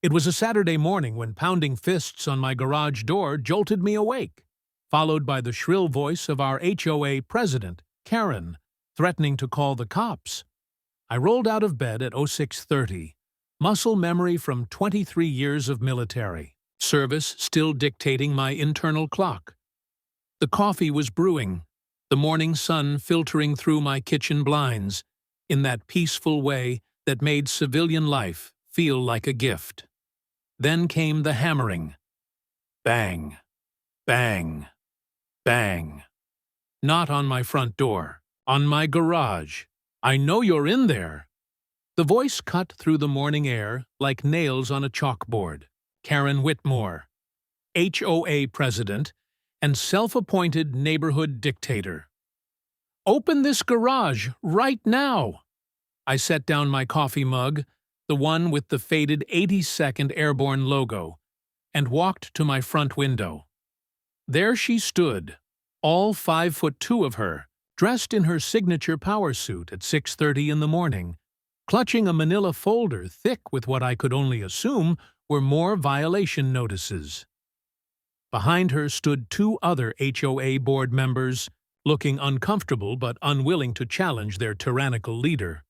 It was a Saturday morning when pounding fists on my garage door jolted me awake, followed by the shrill voice of our HOA president, Karen, threatening to call the cops. I rolled out of bed at 06:30, muscle memory from 23 years of military service still dictating my internal clock. The coffee was brewing, the morning sun filtering through my kitchen blinds, in that peaceful way that made civilian life feel like a gift. Then came the hammering. Bang, bang, bang. Not on my front door, on my garage. I know you're in there. The voice cut through the morning air like nails on a chalkboard. Karen Whitmore, HOA president and self-appointed neighborhood dictator. Open this garage right now. I set down my coffee mug, the one with the faded 82nd Airborne logo, and walked to my front window. There she stood, all 5'2" of her, dressed in her signature power suit at 6:30 in the morning, clutching a manila folder thick with what I could only assume were more violation notices. Behind her stood two other HOA board members, looking uncomfortable but unwilling to challenge their tyrannical leader.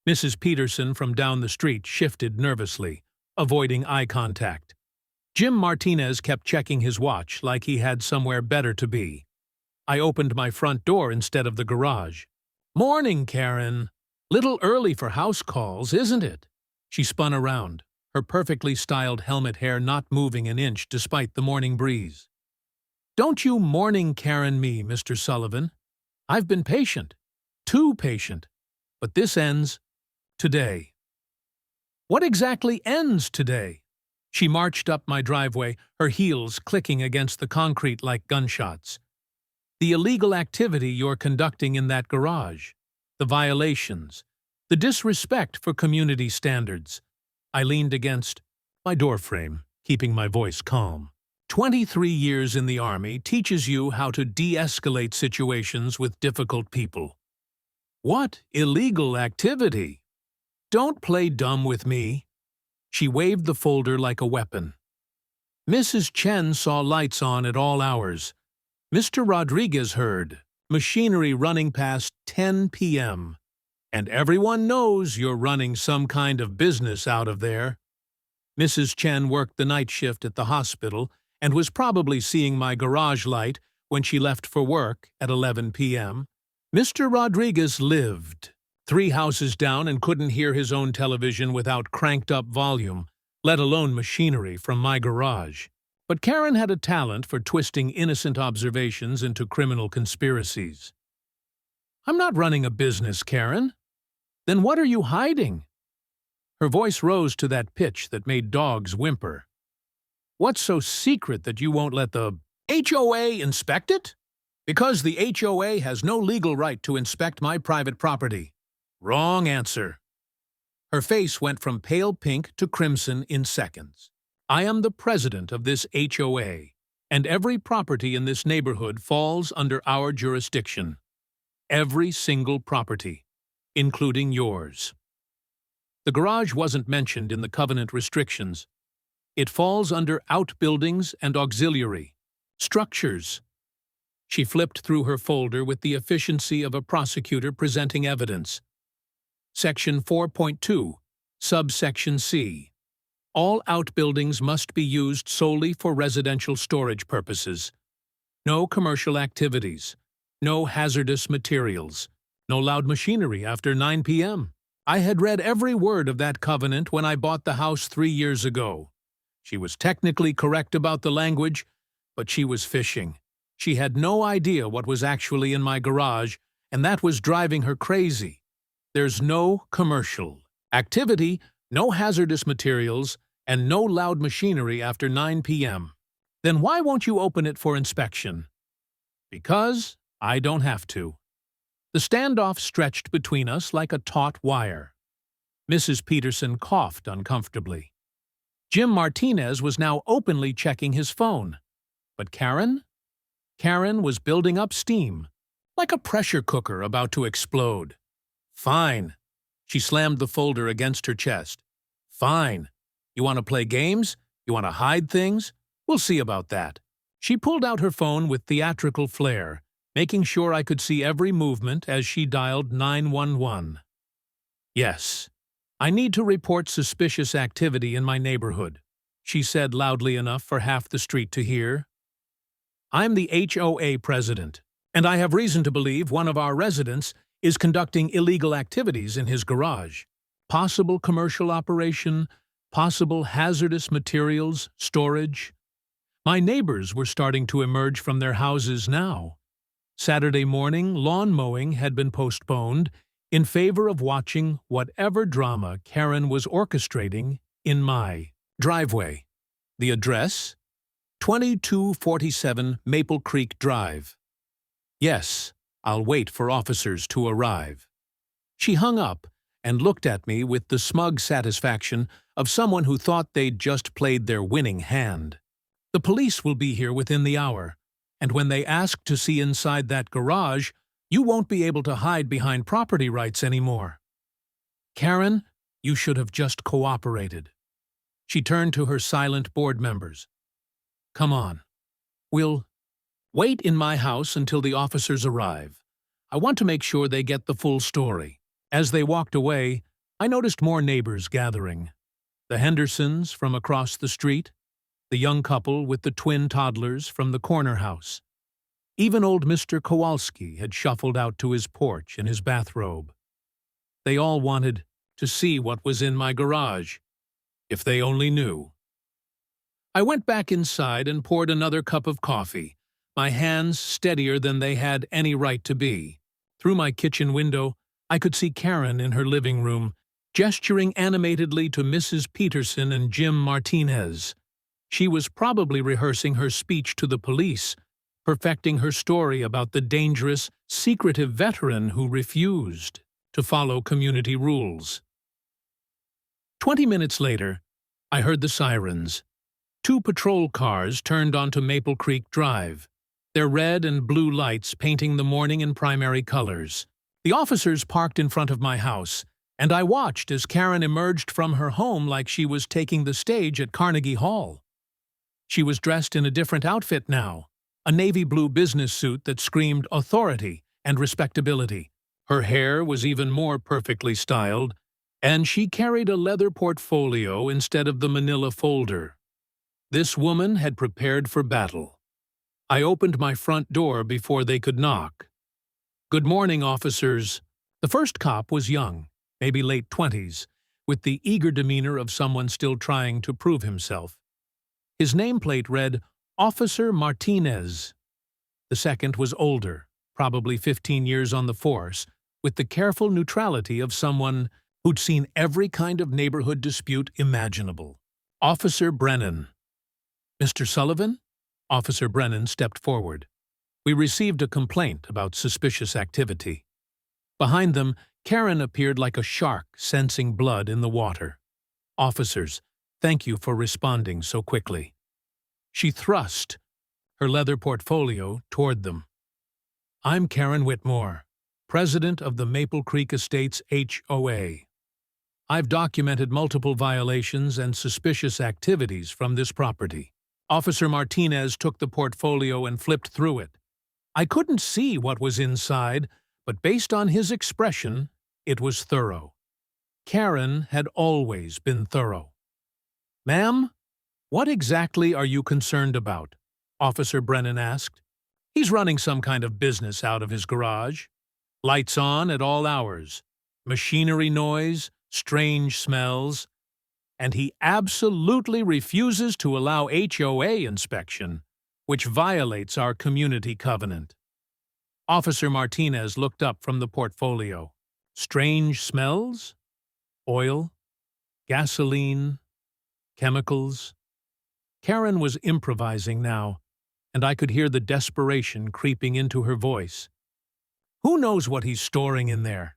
Mrs. Peterson from down the street shifted nervously, avoiding eye contact. Jim Martinez kept checking his watch like he had somewhere better to be. I opened my front door instead of the garage. "Morning, Karen. Little early for house calls, isn't it?" She spun around, her perfectly styled helmet hair not moving an inch despite the morning breeze. "Don't you morning Karen me, Mr. Sullivan. I've been patient. Too patient. But this ends today." "What exactly ends today?" She marched up my driveway, her heels clicking against the concrete like gunshots. "The illegal activity you're conducting in that garage. The violations. The disrespect for community standards." I leaned against my doorframe, keeping my voice calm. 23 years in the Army teaches you how to de-escalate situations with difficult people. "What illegal activity? Don't play dumb with me." She waved the folder like a weapon. "Mrs. Chen saw lights on at all hours. Mr. Rodriguez heard machinery running past 10 p.m. And everyone knows you're running some kind of business out of there." Mrs. Chen worked the night shift at the hospital and was probably seeing my garage light when she left for work at 11 p.m. Mr. Rodriguez lived 3 houses down and couldn't hear his own television without cranked-up volume, let alone machinery from my garage. But Karen had a talent for twisting innocent observations into criminal conspiracies. "I'm not running a business, Karen." "Then what are you hiding?" Her voice rose to that pitch that made dogs whimper. "What's so secret that you won't let the HOA inspect it? Because the HOA has no legal right to inspect my private property." "Wrong answer." Her face went from pale pink to crimson in seconds. "I am the president of this HOA, and every property in this neighborhood falls under our jurisdiction. Every single property, including yours." The garage wasn't mentioned in the covenant restrictions. It falls under outbuildings and auxiliary structures. She flipped through her folder with the efficiency of a prosecutor presenting evidence. Section 4.2, subsection C. All outbuildings must be used solely for residential storage purposes. No commercial activities. No hazardous materials. No loud machinery after 9 p.m. I had read every word of that covenant when I bought the house 3 years ago. She was technically correct about the language, but she was fishing. She had no idea what was actually in my garage, and that was driving her crazy. There's no commercial activity, no hazardous materials, and no loud machinery after 9 p.m. Then why won't you open it for inspection? Because I don't have to. The standoff stretched between us like a taut wire. Mrs. Peterson coughed uncomfortably. Jim Martinez was now openly checking his phone. But Karen? Karen was building up steam, like a pressure cooker about to explode. "Fine." She slammed the folder against her chest. "Fine. You want to play games? You want to hide things? We'll see about that." She pulled out her phone with theatrical flair, making sure I could see every movement as she dialed 911. "Yes, I need to report suspicious activity in my neighborhood," she said loudly enough for half the street to hear. "I'm the HOA president, and I have reason to believe one of our residents is conducting illegal activities in his garage. Possible commercial operation, possible hazardous materials storage. My neighbors were starting to emerge from their houses now. Saturday morning lawn mowing had been postponed in favor of watching whatever drama Karen was orchestrating in my driveway. The address? 2247 Maple Creek Drive. Yes, I'll wait for officers to arrive." She hung up and looked at me with the smug satisfaction of someone who thought they'd just played their winning hand. "The police will be here within the hour, and when they ask to see inside that garage, you won't be able to hide behind property rights anymore. Karen, you should have just cooperated." She turned to her silent board members. "Come on. We'll wait in my house until the officers arrive. I want to make sure they get the full story." As they walked away, I noticed more neighbors gathering. The Hendersons from across the street, the young couple with the twin toddlers from the corner house. Even old Mr. Kowalski had shuffled out to his porch in his bathrobe. They all wanted to see what was in my garage. If they only knew. I went back inside and poured another cup of coffee, my hands steadier than they had any right to be. Through my kitchen window, I could see Karen in her living room, gesturing animatedly to Mrs. Peterson and Jim Martinez. She was probably rehearsing her speech to the police, perfecting her story about the dangerous, secretive veteran who refused to follow community rules. 20 minutes later, I heard the sirens. 2 patrol cars turned onto Maple Creek Drive, their red and blue lights painting the morning in primary colors. The officers parked in front of my house, and I watched as Karen emerged from her home like she was taking the stage at Carnegie Hall. She was dressed in a different outfit now, a navy blue business suit that screamed authority and respectability. Her hair was even more perfectly styled, and she carried a leather portfolio instead of the manila folder. This woman had prepared for battle. I opened my front door before they could knock. "Good morning, officers." The first cop was young, maybe late 20s, with the eager demeanor of someone still trying to prove himself. His nameplate read, "Officer Martinez." The second was older, probably 15 years on the force, with the careful neutrality of someone who'd seen every kind of neighborhood dispute imaginable. "Officer Brennan." "Mr. Sullivan?" Officer Brennan stepped forward. "We received a complaint about suspicious activity." Behind them, Karen appeared like a shark sensing blood in the water. "Officers, thank you for responding so quickly." She thrust her leather portfolio toward them. "I'm Karen Whitmore, president of the Maple Creek Estates HOA. I've documented multiple violations and suspicious activities from this property." Officer Martinez took the portfolio and flipped through it. I couldn't see what was inside, but based on his expression, it was thorough. Karen had always been thorough. "Ma'am, what exactly are you concerned about?" Officer Brennan asked. "He's running some kind of business out of his garage. Lights on at all hours, machinery noise, strange smells, and he absolutely refuses to allow HOA inspection, which violates our community covenant." Officer Martinez looked up from the portfolio. Strange smells? Oil? Gasoline? Chemicals? Karen was improvising now, and I could hear the desperation creeping into her voice. "Who knows what he's storing in there?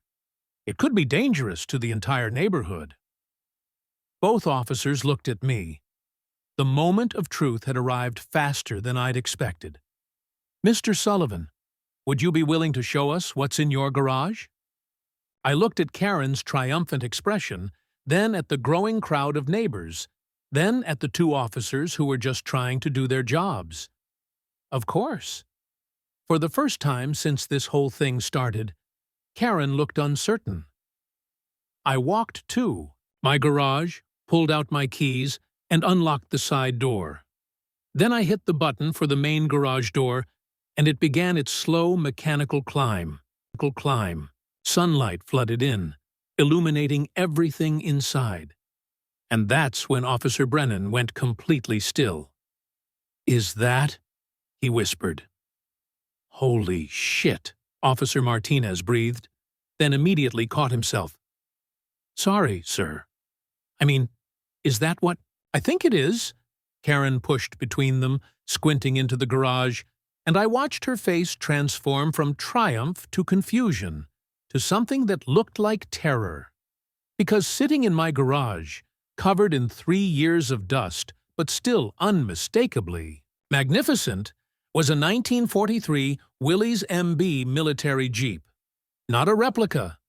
It could be dangerous to the entire neighborhood." Both officers looked at me. The moment of truth had arrived faster than I'd expected. "Mr. Sullivan, would you be willing to show us what's in your garage?" I looked at Karen's triumphant expression, then at the growing crowd of neighbors, then at the two officers who were just trying to do their jobs. Of course. For the first time since this whole thing started, Karen looked uncertain. I walked to my garage, pulled out my keys, and unlocked the side door. Then I hit the button for the main garage door, and it began its slow mechanical climb. Sunlight flooded in, illuminating everything inside. And that's when Officer Brennan went completely still. "Is that?" he whispered. "Holy shit," Officer Martinez breathed, then immediately caught himself. "Sorry, sir. I mean, is that what—" "I think it is." Karen pushed between them, squinting into the garage, and I watched her face transform from triumph to confusion, to something that looked like terror. Because sitting in my garage, covered in 3 years of dust, but still unmistakably magnificent, was a 1943 Willys MB military Jeep. Not a replica,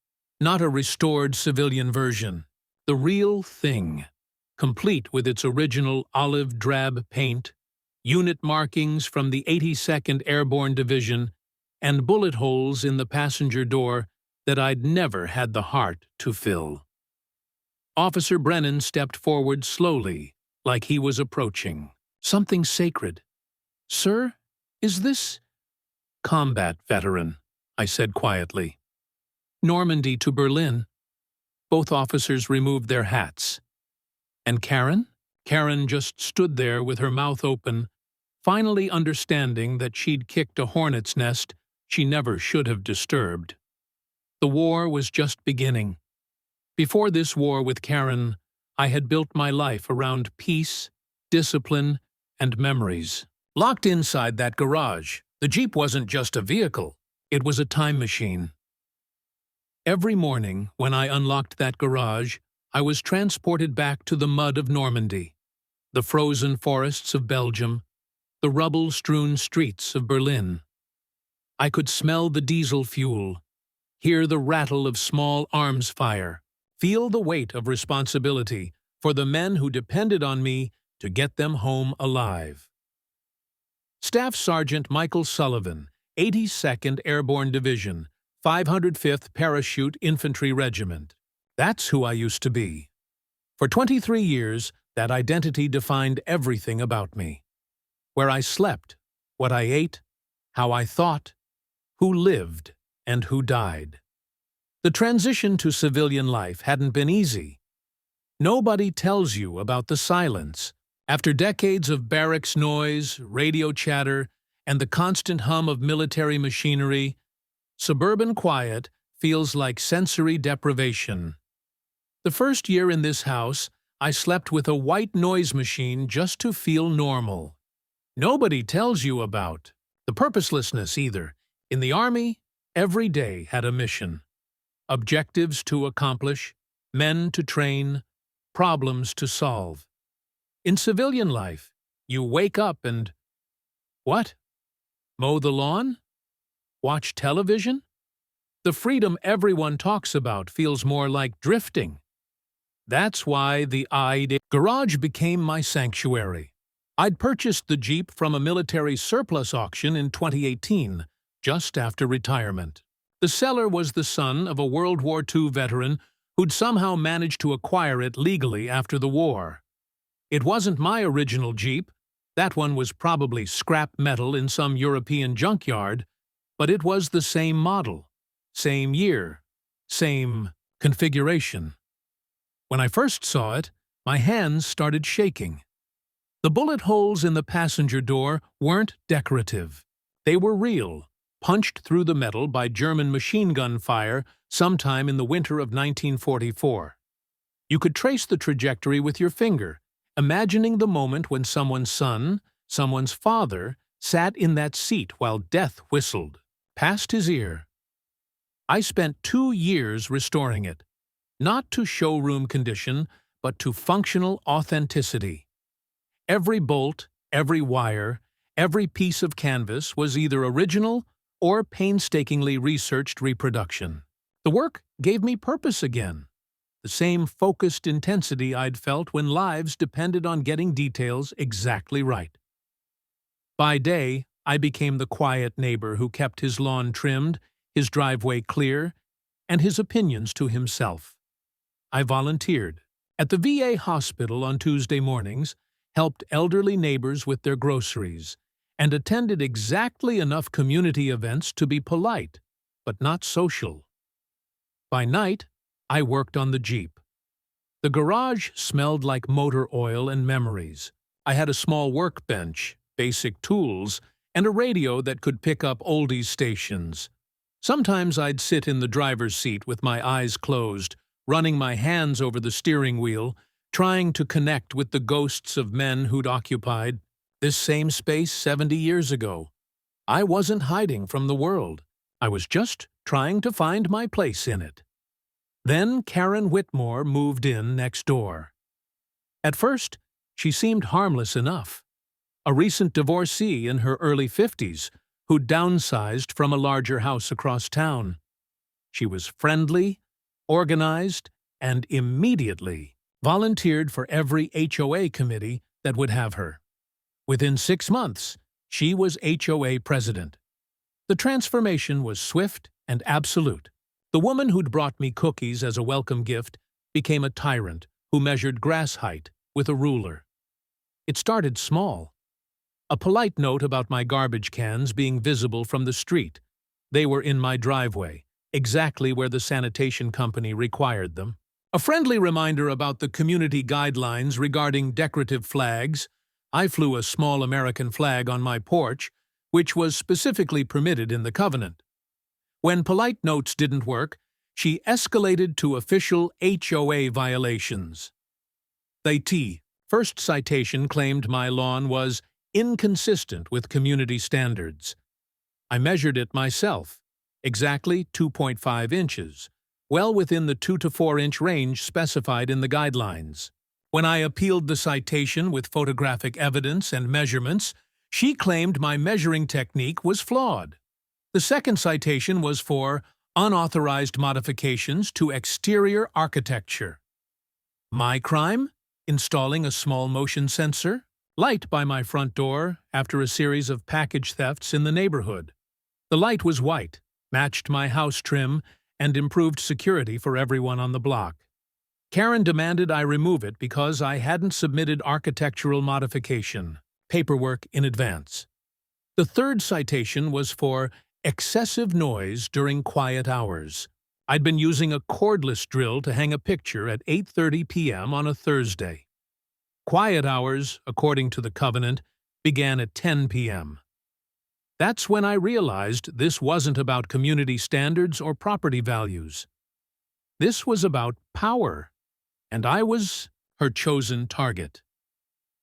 not a restored civilian version. The real thing, complete with its original olive drab paint, unit markings from the 82nd Airborne Division, and bullet holes in the passenger door that I'd never had the heart to fill. Officer Brennan stepped forward slowly, like he was approaching something sacred. "Sir, is this—" "Combat veteran," I said quietly. "Normandy to Berlin." Both officers removed their hats. "And Karen?" Karen just stood there with her mouth open, finally understanding that she'd kicked a hornet's nest she never should have disturbed. The war was just beginning. Before this war with Karen, I had built my life around peace, discipline, and memories. Locked inside that garage, the Jeep wasn't just a vehicle, it was a time machine. Every morning, when I unlocked that garage, I was transported back to the mud of Normandy, the frozen forests of Belgium, the rubble-strewn streets of Berlin. I could smell the diesel fuel, hear the rattle of small arms fire, feel the weight of responsibility for the men who depended on me to get them home alive. Staff Sergeant Michael Sullivan, 82nd Airborne Division, 505th Parachute Infantry Regiment. That's who I used to be. For 23 years, that identity defined everything about me. Where I slept, what I ate, how I thought, who lived, and who died. The transition to civilian life hadn't been easy. Nobody tells you about the silence. After decades of barracks noise, radio chatter, and the constant hum of military machinery, suburban quiet feels like sensory deprivation. The first year in this house, I slept with a white noise machine just to feel normal. Nobody tells you about the purposelessness either. In the Army, every day had a mission. Objectives to accomplish, men to train, problems to solve. In civilian life, you wake up and— what? Mow the lawn? Watch television? The freedom everyone talks about feels more like drifting. That's why the garage became my sanctuary. I'd purchased the Jeep from a military surplus auction in 2018, just after retirement. The seller was the son of a World War II veteran who'd somehow managed to acquire it legally after the war. It wasn't my original Jeep. That one was probably scrap metal in some European junkyard, but it was the same model, same year, same configuration. When I first saw it, my hands started shaking. The bullet holes in the passenger door weren't decorative. They were real, punched through the metal by German machine gun fire sometime in the winter of 1944. You could trace the trajectory with your finger, imagining the moment when someone's son, someone's father, sat in that seat while death whistled past his ear. I spent 2 years restoring it, not to showroom condition, but to functional authenticity. Every bolt, every wire, every piece of canvas was either original or painstakingly researched reproduction. The work gave me purpose again. the same focused intensity I'd felt when lives depended on getting details exactly right. By day, I became the quiet neighbor who kept his lawn trimmed, his driveway clear, and his opinions to himself. I volunteered at the VA hospital on Tuesday mornings, helped elderly neighbors with their groceries, and attended exactly enough community events to be polite, but not social. By night, I worked on the Jeep. The garage smelled like motor oil and memories. I had a small workbench, basic tools, and a radio that could pick up oldies stations. Sometimes I'd sit in the driver's seat with my eyes closed, running my hands over the steering wheel, trying to connect with the ghosts of men who'd occupied this same space 70 years ago. I wasn't hiding from the world. I was just trying to find my place in it. Then Karen Whitmore moved in next door. At first, she seemed harmless enough. A recent divorcee in her early 50s who'd downsized from a larger house across town. She was friendly, organized, and immediately volunteered for every HOA committee that would have her. Within 6 months, she was HOA president. The transformation was swift and absolute. The woman who'd brought me cookies as a welcome gift became a tyrant who measured grass height with a ruler. It started small. A polite note about my garbage cans being visible from the street. They were in my driveway, exactly where the sanitation company required them. A friendly reminder about the community guidelines regarding decorative flags. I flew a small American flag on my porch, which was specifically permitted in the covenant. When polite notes didn't work, she escalated to official HOA violations. The first citation claimed my lawn was inconsistent with community standards. I measured it myself, exactly 2.5 inches, well within the 2 to 4 inch range specified in the guidelines. When I appealed the citation with photographic evidence and measurements, she claimed my measuring technique was flawed. The second citation was for unauthorized modifications to exterior architecture. My crime? Installing a small motion sensor light by my front door after a series of package thefts in the neighborhood. The light was white, matched my house trim, and improved security for everyone on the block. Karen demanded I remove it because I hadn't submitted architectural modification paperwork in advance. The third citation was for excessive noise during quiet hours. I'd been using a cordless drill to hang a picture at 8:30 p.m. on a Thursday. Quiet hours, according to the covenant, began at 10 p.m. That's when I realized this wasn't about community standards or property values. This was about power, and I was her chosen target.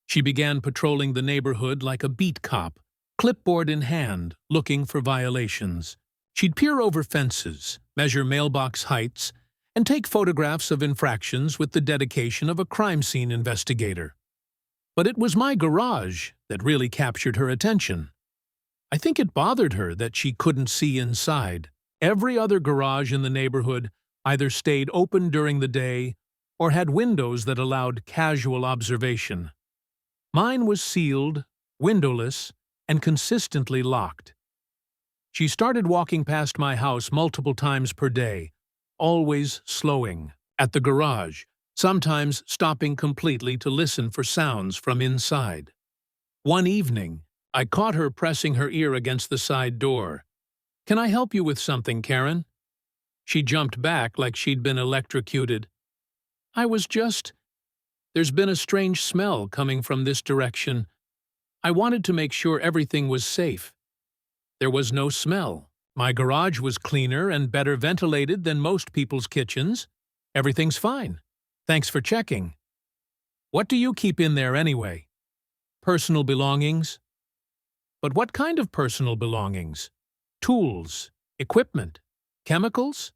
She began patrolling the neighborhood like a beat cop, clipboard in hand, looking for violations. She'd peer over fences, measure mailbox heights, and take photographs of infractions with the dedication of a crime scene investigator. But it was my garage that really captured her attention. I think it bothered her that she couldn't see inside. Every other garage in the neighborhood either stayed open during the day or had windows that allowed casual observation. Mine was sealed, windowless, and consistently locked. She started walking past my house multiple times per day, always slowing at the garage, sometimes stopping completely to listen for sounds from inside. One evening, I caught her pressing her ear against the side door. "Can I help you with something, Karen?" She jumped back like she'd been electrocuted. There's been a strange smell coming from this direction. I wanted to make sure everything was safe." There was no smell. My garage was cleaner and better ventilated than most people's kitchens. "Everything's fine. Thanks for checking." "What do you keep in there anyway?" "Personal belongings." "But what kind of personal belongings? Tools, equipment, chemicals?"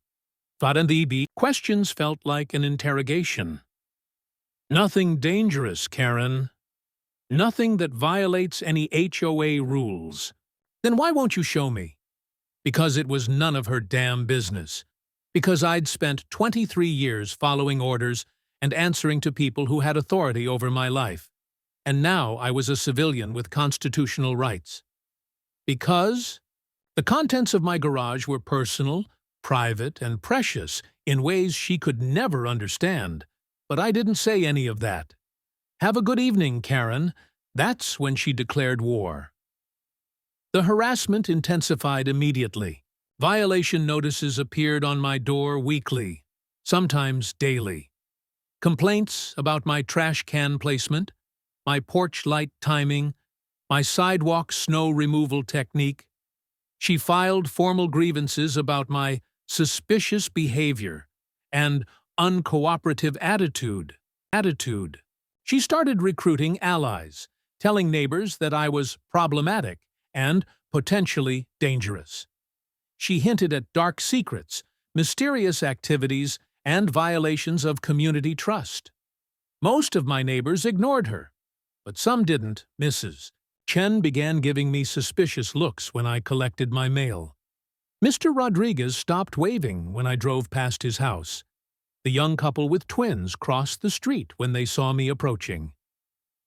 Varandibi questions felt like an interrogation. "Nothing dangerous, Karen. Nothing that violates any HOA rules." "Then why won't you show me?" "Because it was none of her damn business. because I'd spent 23 years following orders and answering to people who had authority over my life, and now I was a civilian with constitutional rights. Because the contents of my garage were personal, private, and precious in ways she could never understand, but I didn't say any of that. "Have a good evening, Karen." That's when she declared war. The harassment intensified immediately. Violation notices appeared on my door weekly, sometimes daily. Complaints about my trash can placement, my porch light timing, my sidewalk snow removal technique. She filed formal grievances about my suspicious behavior and uncooperative attitude. She started recruiting allies, telling neighbors that I was problematic and potentially dangerous. She hinted at dark secrets, mysterious activities, and violations of community trust. Most of my neighbors ignored her, but some didn't. Mrs. Chen began giving me suspicious looks when I collected my mail. Mr. Rodriguez stopped waving when I drove past his house. The young couple with twins crossed the street when they saw me approaching.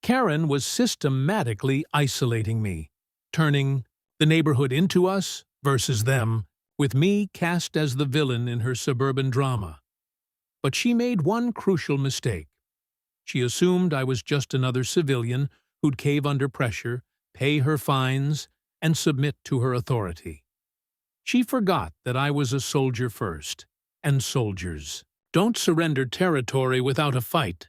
Karen was systematically isolating me, turning the neighborhood into us versus them, with me cast as the villain in her suburban drama. But she made one crucial mistake. She assumed I was just another civilian who'd cave under pressure, pay her fines, and submit to her authority. She forgot that I was a soldier first, and soldiers don't surrender territory without a fight.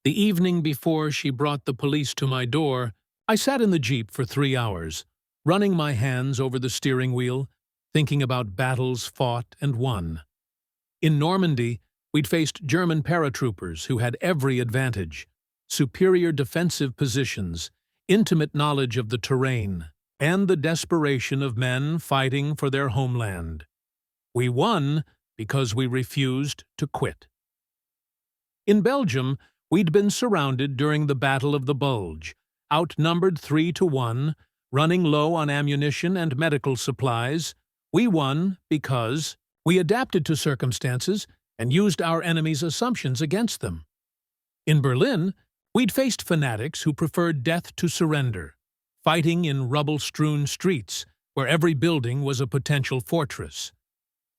The evening before she brought the police to my door, I sat in the Jeep for 3 hours, running my hands over the steering wheel, thinking about battles fought and won. In Normandy, we'd faced German paratroopers who had every advantage: superior defensive positions, intimate knowledge of the terrain, and the desperation of men fighting for their homeland. We won because we refused to quit. In Belgium, we'd been surrounded during the Battle of the Bulge, outnumbered 3-1, running low on ammunition and medical supplies. We won because we adapted to circumstances and used our enemies' assumptions against them. In Berlin, we'd faced fanatics who preferred death to surrender, fighting in rubble-strewn streets where every building was a potential fortress.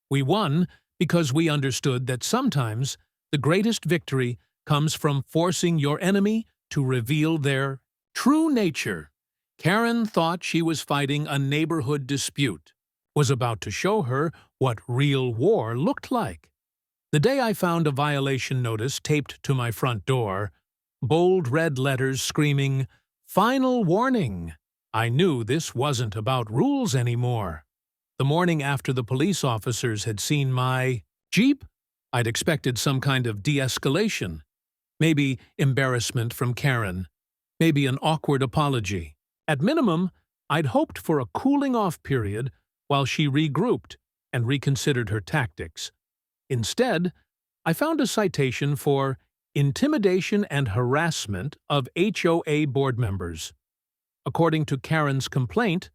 We won because we understood that sometimes the greatest victory comes from forcing your enemy to reveal their true nature. Karen thought she was fighting a neighborhood dispute, was about to show her what real war looked like. The day I found a violation notice taped to my front door, bold red letters screaming, "Final warning," I knew this wasn't about rules anymore. The morning after the police officers had seen my Jeep, I'd expected some kind of de-escalation. Maybe embarrassment from Karen. Maybe an awkward apology. At minimum, I'd hoped for a cooling-off period while she regrouped and reconsidered her tactics. Instead, I found a citation for intimidation and harassment of HOA board members. According to Karen's complaint,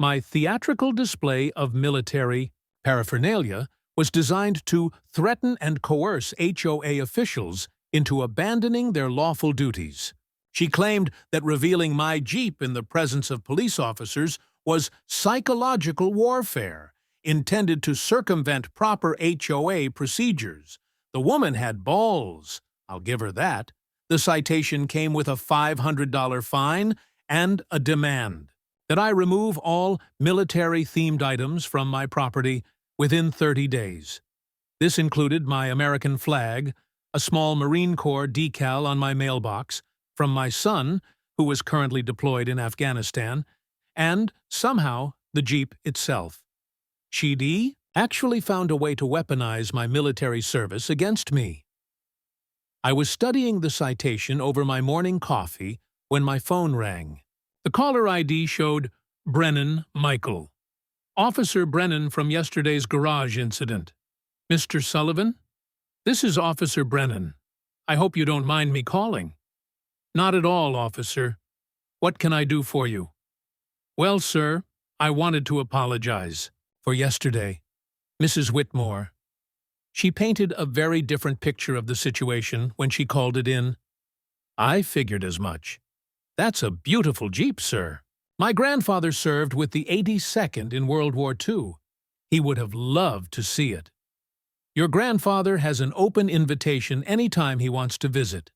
my theatrical display of military paraphernalia was designed to threaten and coerce HOA officials into abandoning their lawful duties. She claimed that revealing my Jeep in the presence of police officers was psychological warfare, intended to circumvent proper HOA procedures. The woman had balls, I'll give her that. The citation came with a $500 fine and a demand that I remove all military-themed items from my property within 30 days. This included my American flag, a small Marine Corps decal on my mailbox from my son, who was currently deployed in Afghanistan, and, somehow, the Jeep itself. She'd actually found a way to weaponize my military service against me. I was studying the citation over my morning coffee when my phone rang. The caller ID showed Brennan Michael. Officer Brennan from yesterday's garage incident. Mr. Sullivan? This is Officer Brennan. I hope you don't mind me calling. Not at all, officer. What can I do for you? Well, sir, I wanted to apologize for yesterday. Mrs. Whitmore, She painted a very different picture of the situation when she called it in. I figured as much. That's a beautiful Jeep, sir. My grandfather served with the 82nd in World War II. He would have loved to see it. Your grandfather has an open invitation any time he wants to visit.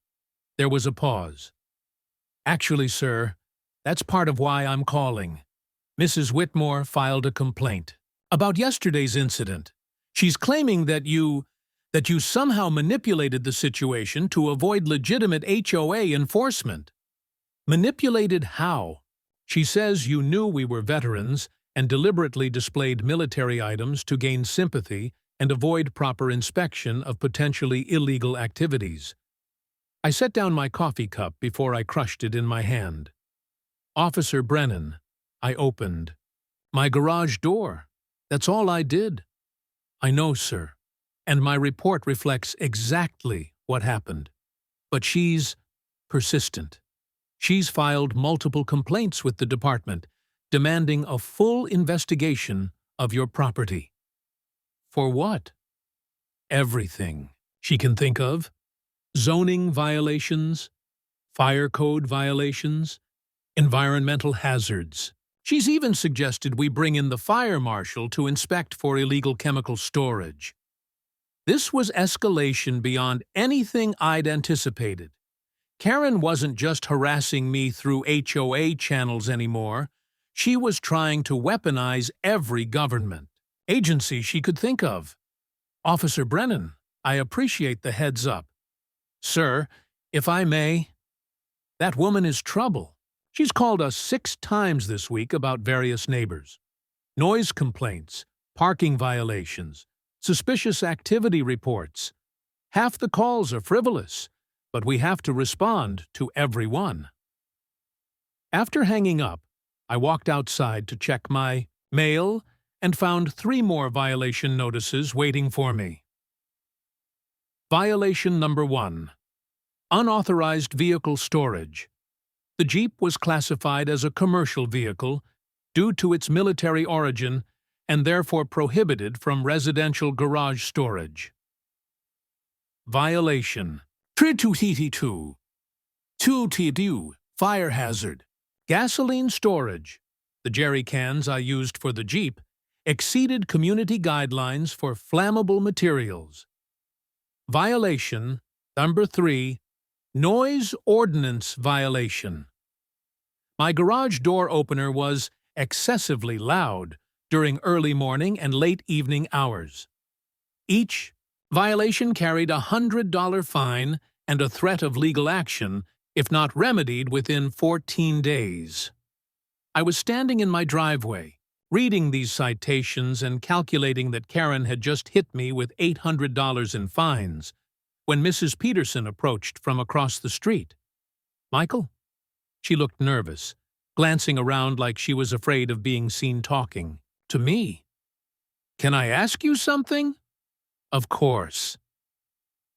There was a pause. Actually, sir, that's part of why I'm calling. Mrs. Whitmore filed a complaint about yesterday's incident. She's claiming that you somehow manipulated the situation to avoid legitimate HOA enforcement. Manipulated how? She says you knew we were veterans and deliberately displayed military items to gain sympathy and avoid proper inspection of potentially illegal activities. I set down my coffee cup before I crushed it in my hand. Officer Brennan, I opened. My garage door. That's all I did. I know, sir, and my report reflects exactly what happened. But she's persistent. She's filed multiple complaints with the department, demanding a full investigation of your property. For what? Everything she can think of. Zoning violations, fire code violations, environmental hazards. She's even suggested we bring in the fire marshal to inspect for illegal chemical storage. This was escalation beyond anything I'd anticipated. Karen wasn't just harassing me through HOA channels anymore. She was trying to weaponize every government agency she could think of. Officer Brennan, I appreciate the heads up. Sir, if I may, that woman is trouble. She's called us 6 times this week about various neighbors. Noise complaints, parking violations, suspicious activity reports. Half the calls are frivolous, but we have to respond to every one. After hanging up, I walked outside to check my mail and found 3 more violation notices waiting for me. Violation number 1. Unauthorized vehicle storage. The Jeep was classified as a commercial vehicle due to its military origin and therefore prohibited from residential garage storage. Violation 322. 2 fire hazard. Gasoline storage. The jerry cans I used for the Jeep exceeded community guidelines for flammable materials. Violation number 3. Noise ordinance violation. My garage door opener was excessively loud during early morning and late evening hours. Each violation carried a $100 fine and a threat of legal action if not remedied within 14 days. I was standing in my driveway, reading these citations and calculating that Karen had just hit me with $800 in fines, when Mrs. Peterson approached from across the street. Michael? She looked nervous, glancing around like she was afraid of being seen talking to me. Can I ask you something? Of course.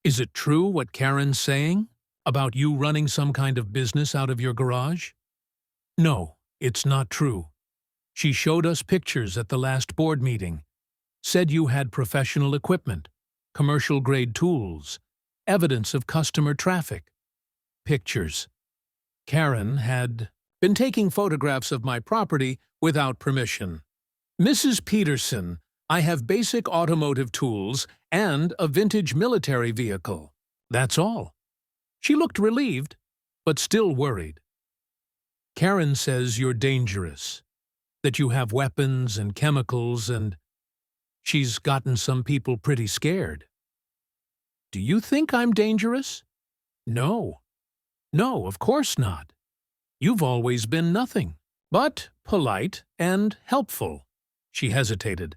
Is it true what Karen's saying about you running some kind of business out of your garage? No, it's not true. She showed us pictures at the last board meeting, said you had professional equipment, commercial-grade tools, evidence of customer traffic. Pictures. Karen had been taking photographs of my property without permission. Mrs. Peterson, I have basic automotive tools and a vintage military vehicle. That's all. She looked relieved, but still worried. Karen says you're dangerous, that you have weapons and chemicals, and she's gotten some people pretty scared. Do you think I'm dangerous? No. No, of course not. You've always been nothing but polite and helpful. She hesitated.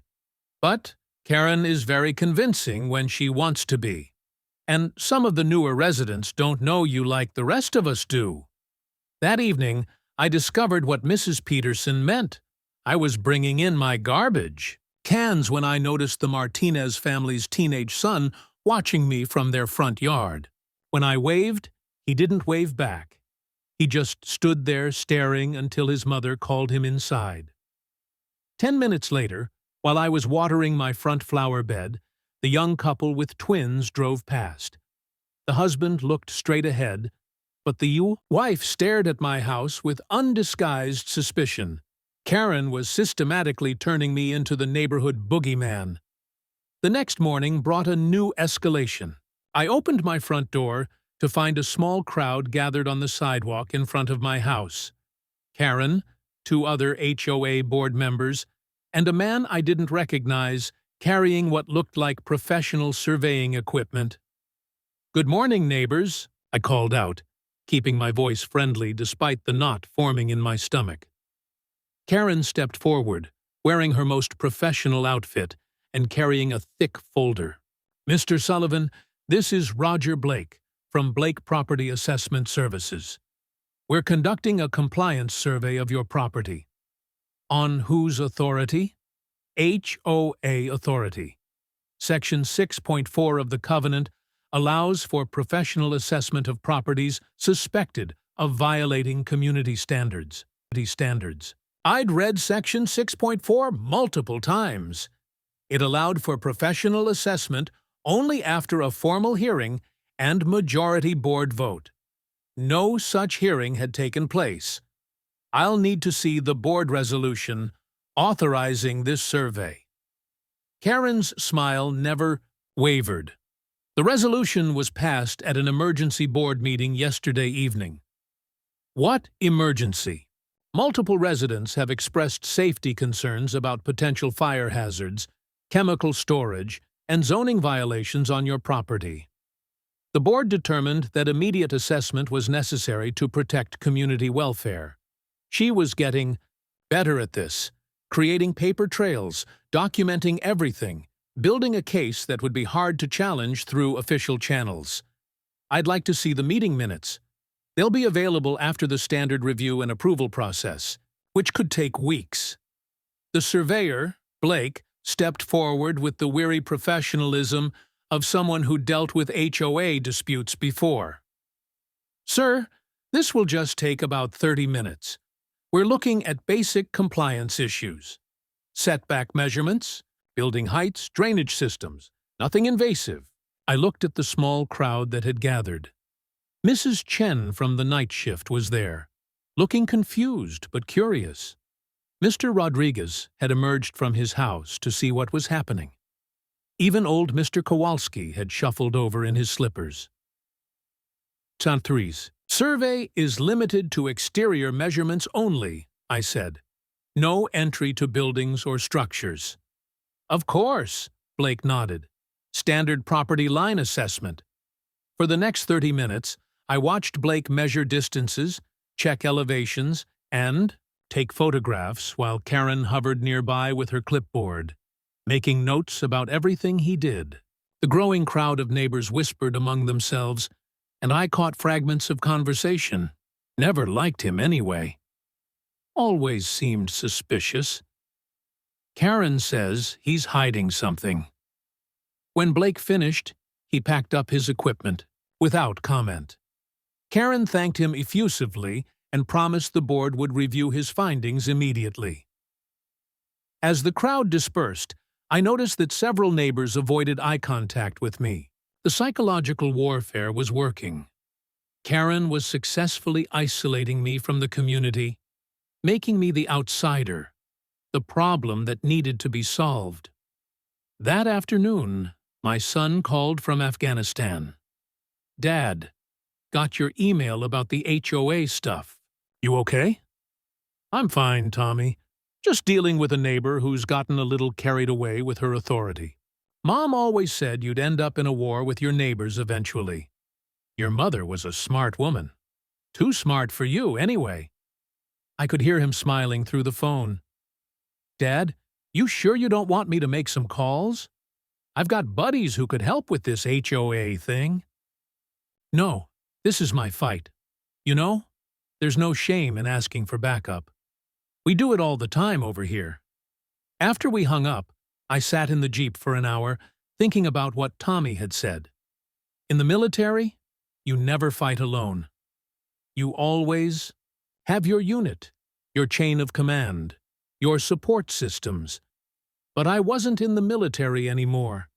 But Karen is very convincing when she wants to be. And some of the newer residents don't know you like the rest of us do. That evening, I discovered what Mrs. Peterson meant. I was bringing in my garbage cans when I noticed the Martinez family's teenage son watching me from their front yard. When I waved, he didn't wave back. He just stood there staring until his mother called him inside. 10 minutes later, while I was watering my front flower bed, The young couple with twins drove past. The husband looked straight ahead, but the wife stared at my house with undisguised suspicion. Karen was systematically turning me into the neighborhood boogeyman. The next morning brought a new escalation. I opened my front door to find a small crowd gathered on the sidewalk in front of my house. Karen, 2 other HOA board members, and a man I didn't recognize carrying what looked like professional surveying equipment. "Good morning, neighbors," I called out, keeping my voice friendly despite the knot forming in my stomach. Karen stepped forward, wearing her most professional outfit and carrying a thick folder. "Mr. Sullivan, this is Roger Blake from Blake Property Assessment Services. We're conducting a compliance survey of your property." "On whose authority?" HOA authority. Section 6.4 of the Covenant allows for professional assessment of properties suspected of violating community standards. I'd read Section 6.4 multiple times. It allowed for professional assessment only after a formal hearing and majority board vote. No such hearing had taken place. I'll need to see the board resolution authorizing this survey. Karen's smile never wavered. The resolution was passed at an emergency board meeting yesterday evening. What emergency? Multiple residents have expressed safety concerns about potential fire hazards, chemical storage, and zoning violations on your property. The board determined that immediate assessment was necessary to protect community welfare. She was getting better at this, creating paper trails, documenting everything, building a case that would be hard to challenge through official channels. I'd like to see the meeting minutes. They'll be available after the standard review and approval process, which could take weeks. The surveyor, Blake, stepped forward with the weary professionalism of someone who dealt with HOA disputes before. "Sir, this will just take about 30 minutes. We're looking at basic compliance issues. Setback measurements, building heights, drainage systems, nothing invasive." I looked at the small crowd that had gathered. Mrs. Chen from the night shift was there, looking confused but curious. Mr. Rodriguez had emerged from his house to see what was happening. Even old Mr. Kowalski had shuffled over in his slippers. "Santhrees. Survey is limited to exterior measurements only," I said. "No entry to buildings or structures." "Of course," Blake nodded. "Standard property line assessment." For the next 30 minutes, I watched Blake measure distances, check elevations, and take photographs while Karen hovered nearby with her clipboard, making notes about everything he did. The growing crowd of neighbors whispered among themselves, and I caught fragments of conversation. Never liked him anyway. Always seemed suspicious. Karen says he's hiding something. When Blake finished, he packed up his equipment, without comment. Karen thanked him effusively and promised the board would review his findings immediately. As the crowd dispersed, I noticed that several neighbors avoided eye contact with me. The psychological warfare was working. Karen was successfully isolating me from the community, making me the outsider, the problem that needed to be solved. That afternoon, my son called from Afghanistan. "Dad, got your email about the HOA stuff. You okay?" "I'm fine, Tommy. Just dealing with a neighbor who's gotten a little carried away with her authority. Mom always said you'd end up in a war with your neighbors eventually. Your mother was a smart woman. Too smart for you, anyway." I could hear him smiling through the phone. "Dad, you sure you don't want me to make some calls? I've got buddies who could help with this HOA thing." "No, this is my fight. You know, there's no shame in asking for backup. We do it all the time over here." After we hung up, I sat in the Jeep for an hour, thinking about what Tommy had said. In the military, you never fight alone. You always have your unit, your chain of command, your support systems. But I wasn't in the military anymore.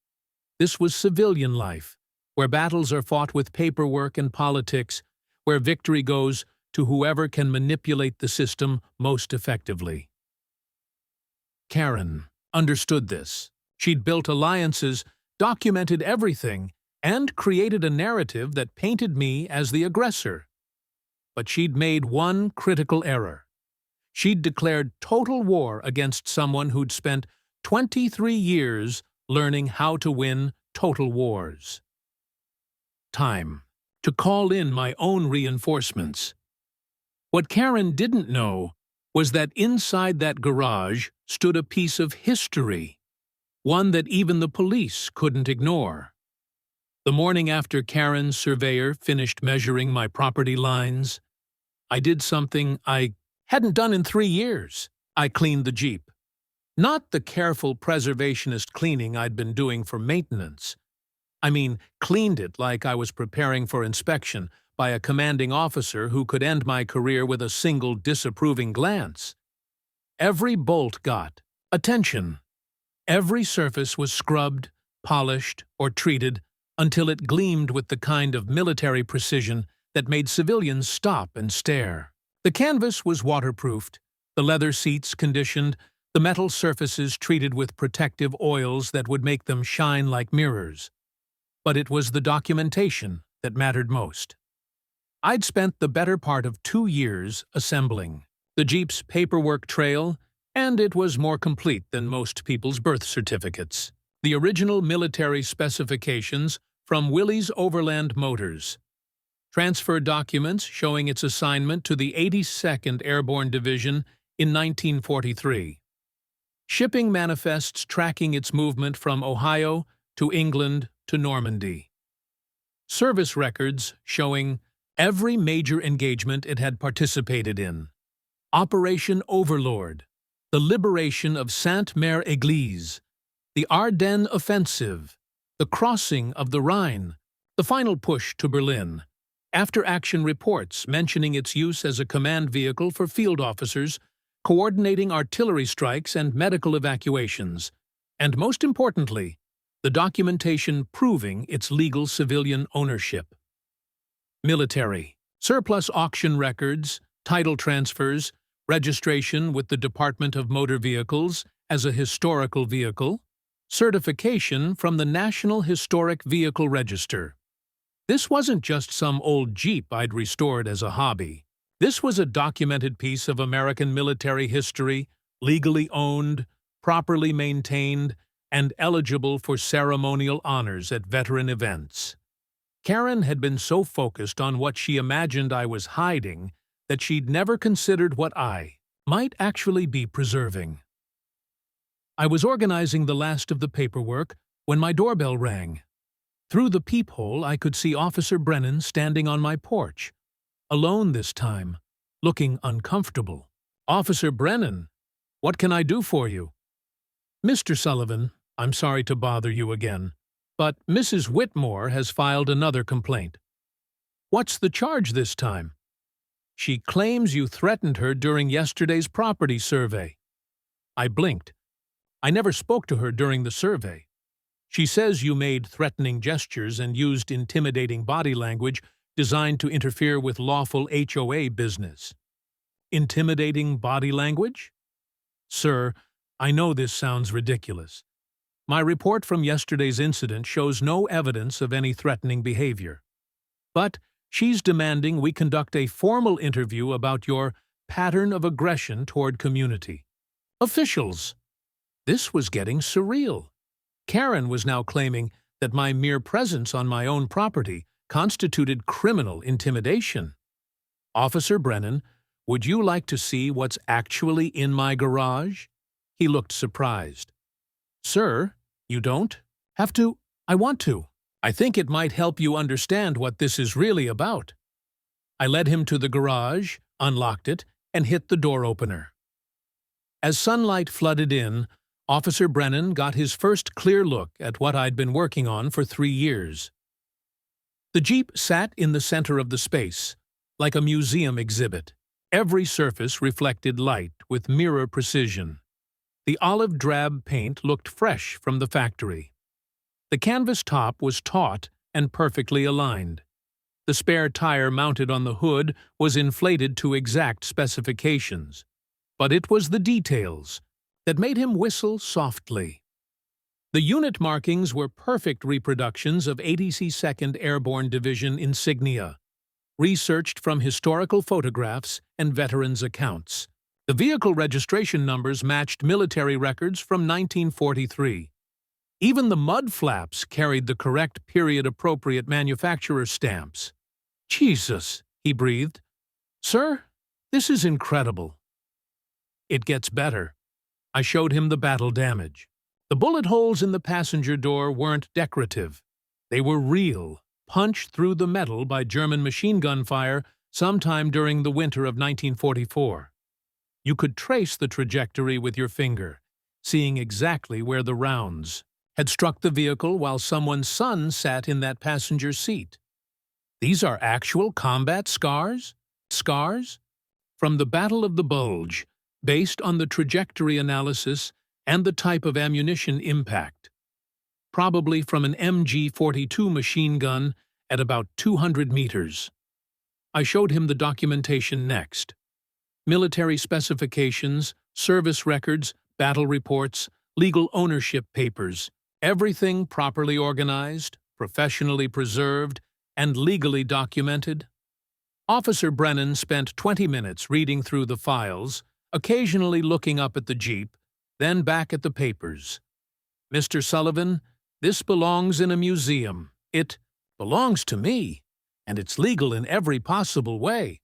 This was civilian life, where battles are fought with paperwork and politics, where victory goes to whoever can manipulate the system most effectively. Karen understood this. She'd built alliances, documented everything, and created a narrative that painted me as the aggressor. But she'd made one critical error. She'd declared total war against someone who'd spent 23 years learning how to win total wars. Time to call in my own reinforcements. What Karen didn't know was that inside that garage stood a piece of history, one that even the police couldn't ignore. The morning after Karen's surveyor finished measuring my property lines, I did something I hadn't done in 3 years. I cleaned the Jeep. Not the careful preservationist cleaning I'd been doing for maintenance. I mean, cleaned it like I was preparing for inspection by a commanding officer who could end my career with a single disapproving glance. Every bolt got attention. Every surface was scrubbed, polished, or treated until it gleamed with the kind of military precision that made civilians stop and stare. The canvas was waterproofed, the leather seats conditioned, the metal surfaces treated with protective oils that would make them shine like mirrors. But it was the documentation that mattered most. I'd spent the better part of 2 years assembling the Jeep's paperwork trail, and it was more complete than most people's birth certificates. The original military specifications from Willys Overland Motors. Transfer documents showing its assignment to the 82nd Airborne Division in 1943. Shipping manifests tracking its movement from Ohio to England to Normandy. Service records showing every major engagement it had participated in. Operation Overlord, the liberation of Sainte-Mère-Église, the Ardennes Offensive, the crossing of the Rhine, the final push to Berlin, after-action reports mentioning its use as a command vehicle for field officers, coordinating artillery strikes and medical evacuations, and most importantly, the documentation proving its legal civilian ownership. Military, surplus auction records, title transfers, registration with the Department of Motor Vehicles as a historical vehicle, certification from the National Historic Vehicle Register. This wasn't just some old Jeep I'd restored as a hobby. This was a documented piece of American military history, legally owned, properly maintained, and eligible for ceremonial honors at veteran events. Karen had been so focused on what she imagined I was hiding that she'd never considered what I might actually be preserving. I was organizing the last of the paperwork when my doorbell rang. Through the peephole, I could see Officer Brennan standing on my porch, alone this time, looking uncomfortable. "Officer Brennan, what can I do for you?" "Mr. Sullivan, I'm sorry to bother you again, but Mrs. Whitmore has filed another complaint." "What's the charge this time?" "She claims you threatened her during yesterday's property survey." I blinked. I never spoke to her during the survey. "She says you made threatening gestures and used intimidating body language designed to interfere with lawful HOA business." "Intimidating body language?" "Sir, I know this sounds ridiculous. My report from yesterday's incident shows no evidence of any threatening behavior. But she's demanding we conduct a formal interview about your pattern of aggression toward community officials." This was getting surreal. Karen was now claiming that my mere presence on my own property constituted criminal intimidation. "Officer Brennan, would you like to see what's actually in my garage?" He looked surprised. "Sir, you don't have to." "I want to. I think it might help you understand what this is really about." I led him to the garage, unlocked it, and hit the door opener. As sunlight flooded in, Officer Brennan got his first clear look at what I'd been working on for 3 years. The Jeep sat in the center of the space, like a museum exhibit. Every surface reflected light with mirror precision. The olive drab paint looked fresh from the factory. The canvas top was taut and perfectly aligned. The spare tire mounted on the hood was inflated to exact specifications. But it was the details that made him whistle softly. The unit markings were perfect reproductions of 82nd Airborne Division insignia, researched from historical photographs and veterans' accounts. The vehicle registration numbers matched military records from 1943. Even the mud flaps carried the correct period-appropriate manufacturer stamps. "Jesus," he breathed. "Sir, this is incredible." "It gets better." I showed him the battle damage. The bullet holes in the passenger door weren't decorative. They were real, punched through the metal by German machine gun fire sometime during the winter of 1944. You could trace the trajectory with your finger, seeing exactly where the rounds had struck the vehicle while someone's son sat in that passenger seat. These are actual combat scars? Scars? From the Battle of the Bulge, based on the trajectory analysis and the type of ammunition impact. Probably from an MG-42 machine gun at about 200 meters. I showed him the documentation next. Military specifications, service records, battle reports, legal ownership papers, everything properly organized, professionally preserved, and legally documented. Officer Brennan spent 20 minutes reading through the files, occasionally looking up at the Jeep, then back at the papers. "Mr. Sullivan, this belongs in a museum. It belongs to me, and it's legal in every possible way.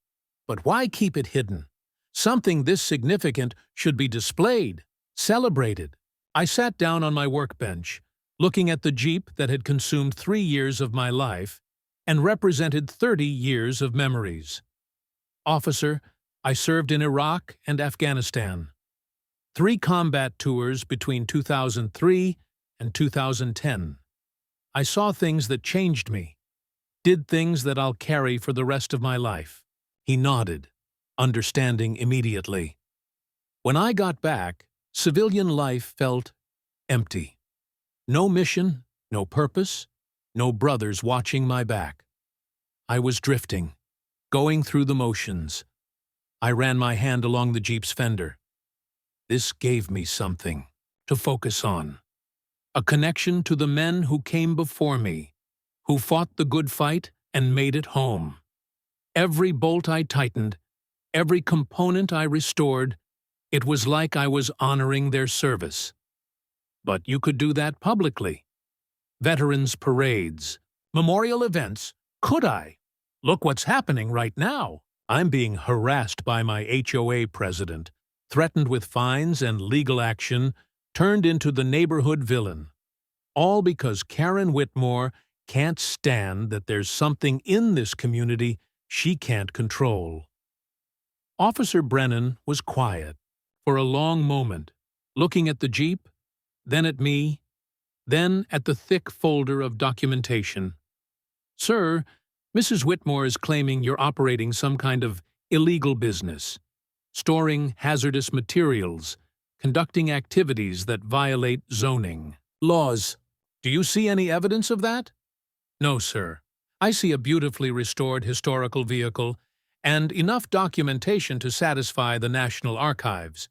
But why keep it hidden? Something this significant should be displayed, celebrated." I sat down on my workbench, looking at the Jeep that had consumed 3 years of my life and represented 30 years of memories. "Officer, I served in Iraq and Afghanistan. 3 combat tours between 2003 and 2010. I saw things that changed me, did things that I'll carry for the rest of my life." He nodded, understanding immediately. When I got back, civilian life felt empty. No mission, no purpose, no brothers watching my back. I was drifting, going through the motions. I ran my hand along the Jeep's fender. This gave me something to focus on. A connection to the men who came before me, who fought the good fight and made it home. Every bolt I tightened, every component I restored, it was like I was honoring their service. But you could do that publicly. Veterans' parades, memorial events. Could I? Look what's happening right now. I'm being harassed by my HOA president, threatened with fines and legal action, turned into the neighborhood villain. All because Karen Whitmore can't stand that there's something in this community she can't control. Officer Brennan was quiet for a long moment, looking at the Jeep, then at me, then at the thick folder of documentation. "Sir, Mrs. Whitmore is claiming you're operating some kind of illegal business, storing hazardous materials, conducting activities that violate zoning laws. Do you see any evidence of that?" "No, sir. I see a beautifully restored historical vehicle and enough documentation to satisfy the National Archives."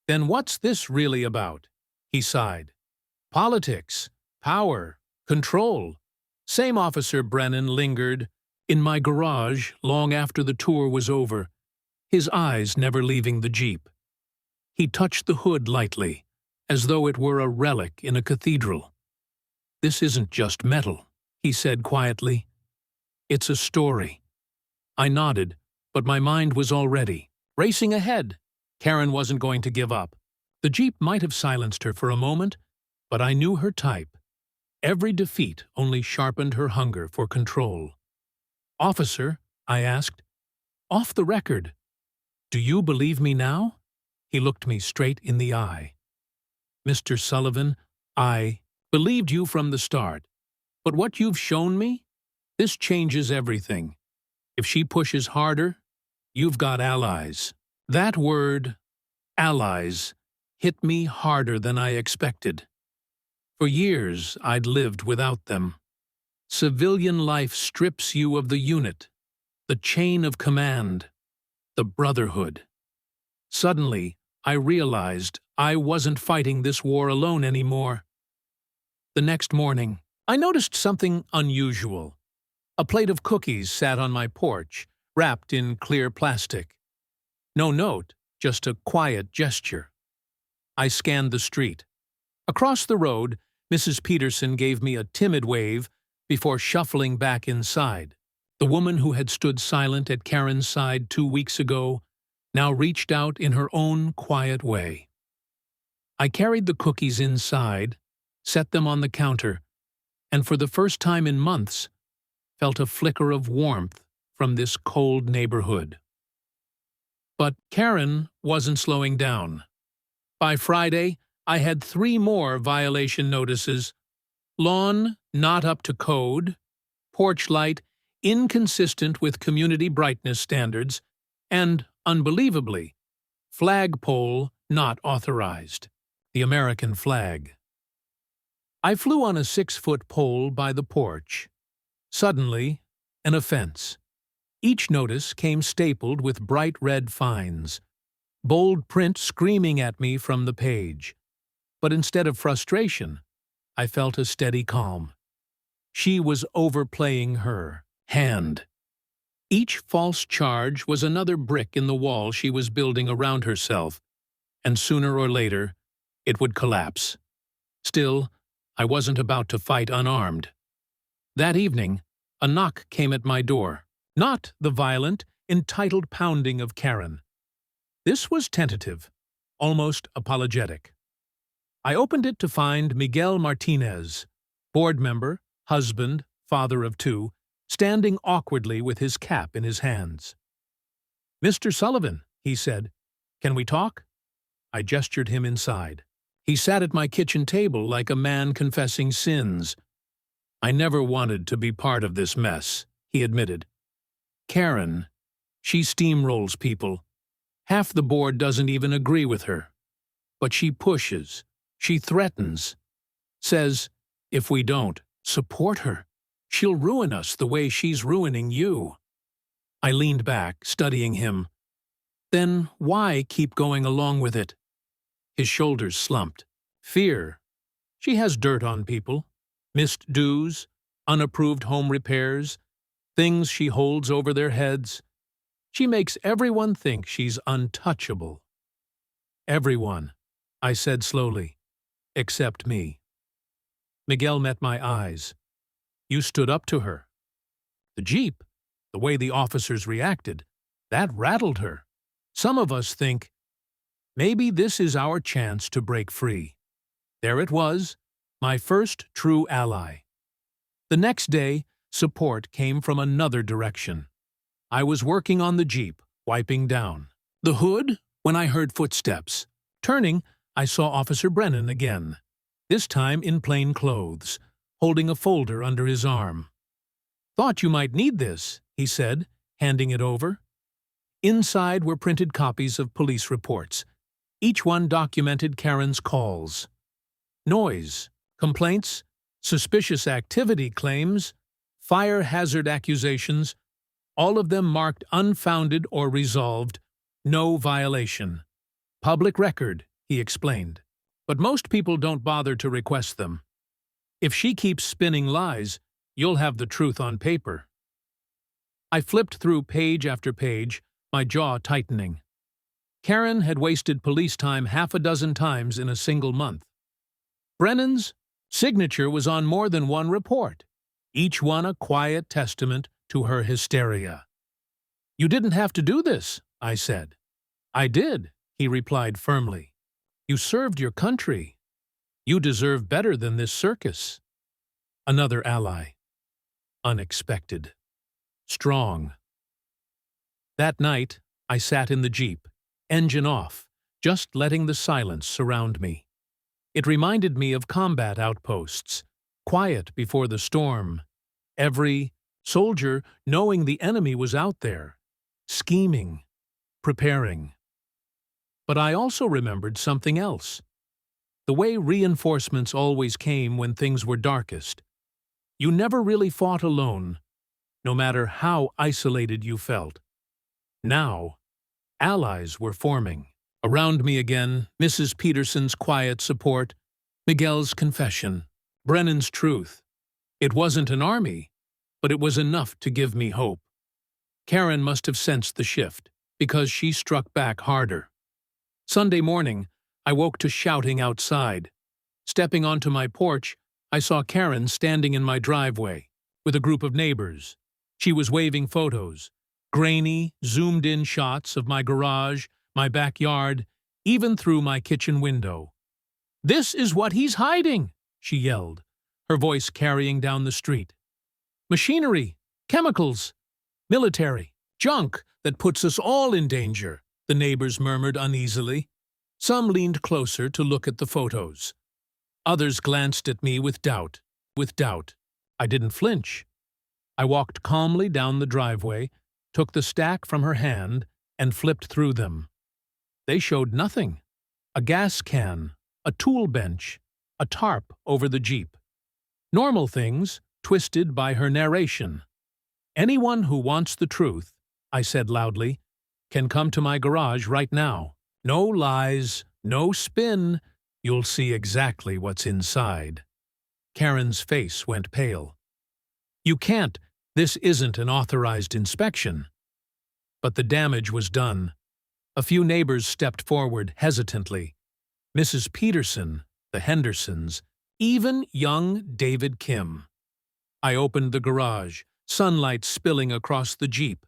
"Then what's this really about?" He sighed. "Politics, power, control." Same Officer Brennan lingered in my garage long after the tour was over, his eyes never leaving the Jeep. He touched the hood lightly, as though it were a relic in a cathedral. "This isn't just metal," he said quietly. "It's a story." I nodded, but my mind was already racing ahead. Karen wasn't going to give up. The Jeep might have silenced her for a moment, but I knew her type. Every defeat only sharpened her hunger for control. "Officer," I asked, "off the record, do you believe me now?" He looked me straight in the eye. "Mr. Sullivan, I believed you from the start. But what you've shown me? This changes everything. If she pushes harder, you've got allies." That word, allies, hit me harder than I expected. For years, I'd lived without them. Civilian life strips you of the unit, the chain of command, the brotherhood. Suddenly, I realized I wasn't fighting this war alone anymore. The next morning, I noticed something unusual. A plate of cookies sat on my porch, wrapped in clear plastic. No note, just a quiet gesture. I scanned the street. Across the road, Mrs. Peterson gave me a timid wave before shuffling back inside. The woman who had stood silent at Karen's side 2 weeks ago now reached out in her own quiet way. I carried the cookies inside, set them on the counter, and for the first time in months, felt a flicker of warmth from this cold neighborhood. But Karen wasn't slowing down. By Friday, I had 3 more violation notices: lawn not up to code, porch light inconsistent with community brightness standards, and, unbelievably, flagpole not authorized. The American flag. I flew on a 6-foot pole by the porch. Suddenly, an offense. Each notice came stapled with bright red fines, bold print screaming at me from the page. But instead of frustration, I felt a steady calm. She was overplaying her hand. Each false charge was another brick in the wall she was building around herself, and sooner or later, it would collapse. Still, I wasn't about to fight unarmed. That evening, a knock came at my door. Not the violent, entitled pounding of Karen. This was tentative, almost apologetic. I opened it to find Miguel Martinez, board member, husband, father of 2, standing awkwardly with his cap in his hands. "Mr. Sullivan," he said, "can we talk?" I gestured him inside. He sat at my kitchen table like a man confessing sins. "I never wanted to be part of this mess," he admitted. "Karen, she steamrolls people. Half the board doesn't even agree with her. But she pushes, she threatens, says, if we don't support her, she'll ruin us the way she's ruining you." I leaned back, studying him. "Then why keep going along with it?" His shoulders slumped. "Fear. She has dirt on people, missed dues, unapproved home repairs, things she holds over their heads. She makes everyone think she's untouchable." "Everyone," I said slowly, "except me." Miguel met my eyes. "You stood up to her." The Jeep, the way the officers reacted, that rattled her. Some of us think, maybe this is our chance to break free. There it was, my first true ally. The next day, support came from another direction. I was working on the Jeep, wiping down the hood when I heard footsteps. Turning, I saw Officer Brennan again, this time in plain clothes, holding a folder under his arm. "Thought you might need this," he said, handing it over. Inside were printed copies of police reports. Each one documented Karen's calls. Noise, complaints, suspicious activity claims, fire hazard accusations, all of them marked unfounded or resolved, no violation. "Public record," he explained. "But most people don't bother to request them. If she keeps spinning lies, you'll have the truth on paper." I flipped through page after page, my jaw tightening. Karen had wasted police time 6 times in a single month. Brennan's signature was on more than one report, each one a quiet testament to her hysteria. "You didn't have to do this," I said. "I did," he replied firmly. "You served your country. You deserve better than this circus." Another ally. Unexpected. Strong. That night, I sat in the Jeep, engine off, just letting the silence surround me. It reminded me of combat outposts, quiet before the storm. Every soldier knowing the enemy was out there, scheming, preparing. But I also remembered something else. The the way reinforcements always came when things were darkest. You never really fought alone, no matter how isolated you felt. Now, allies were forming. Around me again, Mrs. Peterson's quiet support, Miguel's confession, Brennan's truth. It wasn't an army, but it was enough to give me hope. Karen must have sensed the shift, because she struck back harder. Sunday morning, I woke to shouting outside. Stepping onto my porch, I saw Karen standing in my driveway, with a group of neighbors. She was waving photos, grainy, zoomed-in shots of my garage, my backyard, even through my kitchen window. "This is what he's hiding!" she yelled, her voice carrying down the street. "Machinery, chemicals, military, junk that puts us all in danger," the neighbors murmured uneasily. Some leaned closer to look at the photos. Others glanced at me with doubt. I didn't flinch. I walked calmly down the driveway, took the stack from her hand, and flipped through them. They showed nothing. A gas can, a tool bench, a tarp over the Jeep. Normal things, twisted by her narration. "Anyone who wants the truth," I said loudly, "can come to my garage right now. No lies, no spin. You'll see exactly what's inside." Karen's face went pale. "You can't. This isn't an authorized inspection." But the damage was done. A few neighbors stepped forward hesitantly. Mrs. Peterson, the Hendersons, even young David Kim. I opened the garage, sunlight spilling across the Jeep.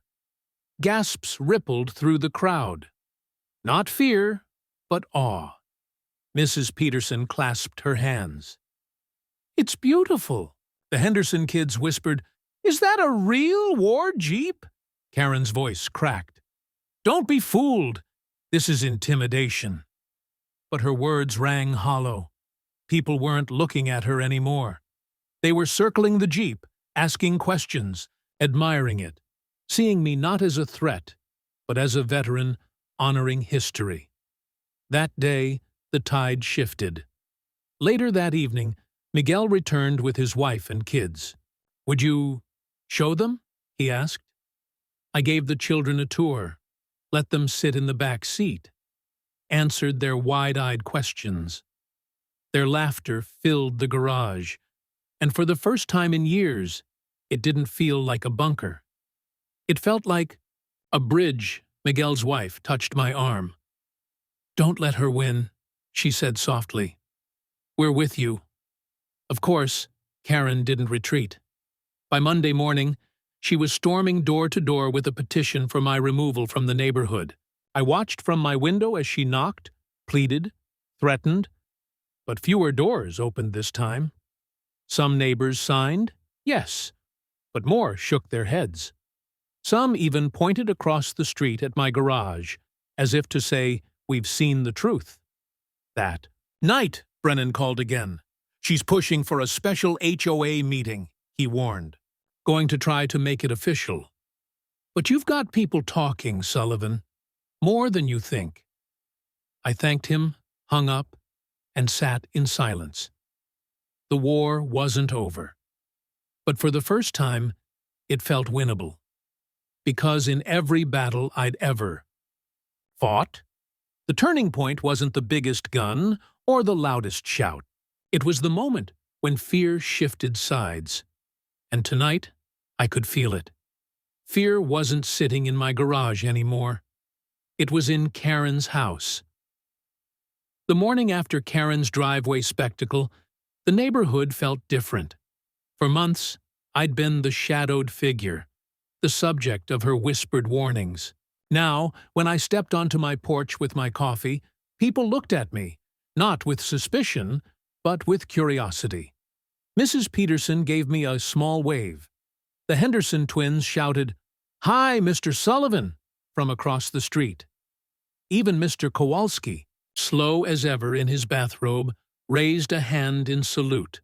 Gasps rippled through the crowd. Not fear, but awe. Mrs. Peterson clasped her hands. "It's beautiful," the Henderson kids whispered. "Is that a real war Jeep?" Karen's voice cracked. "Don't be fooled. This is intimidation." But her words rang hollow. People weren't looking at her anymore. They were circling the Jeep, asking questions, admiring it, seeing me not as a threat, but as a veteran honoring history. That day, the tide shifted. Later that evening, Miguel returned with his wife and kids. "Would you show them?" he asked. I gave the children a tour, let them sit in the back seat, answered their wide-eyed questions. Their laughter filled the garage, and for the first time in years, it didn't feel like a bunker. It felt like a bridge. Miguel's wife touched my arm. "Don't let her win," she said softly. "We're with you." Of course, Karen didn't retreat. By Monday morning, she was storming door to door with a petition for my removal from the neighborhood. I watched from my window as she knocked, pleaded, threatened, but fewer doors opened this time. Some neighbors signed, yes, but more shook their heads. Some even pointed across the street at my garage, as if to say, "We've seen the truth." That night, Brennan called again. "She's pushing for a special HOA meeting," he warned, "going to try to make it official." "But you've got people talking, Sullivan. More than you think." I thanked him, hung up, and sat in silence. The war wasn't over. But for the first time, it felt winnable. Because in every battle I'd ever fought, the turning point wasn't the biggest gun or the loudest shout. It was the moment when fear shifted sides. And tonight, I could feel it. Fear wasn't sitting in my garage anymore. It was in Karen's house. The morning after Karen's driveway spectacle, the neighborhood felt different. For months, I'd been the shadowed figure, the subject of her whispered warnings. Now, when I stepped onto my porch with my coffee, people looked at me, not with suspicion, but with curiosity. Mrs. Peterson gave me a small wave. The Henderson twins shouted, "Hi, Mr. Sullivan," from across the street. Even Mr. Kowalski, slow as ever in his bathrobe, raised a hand in salute.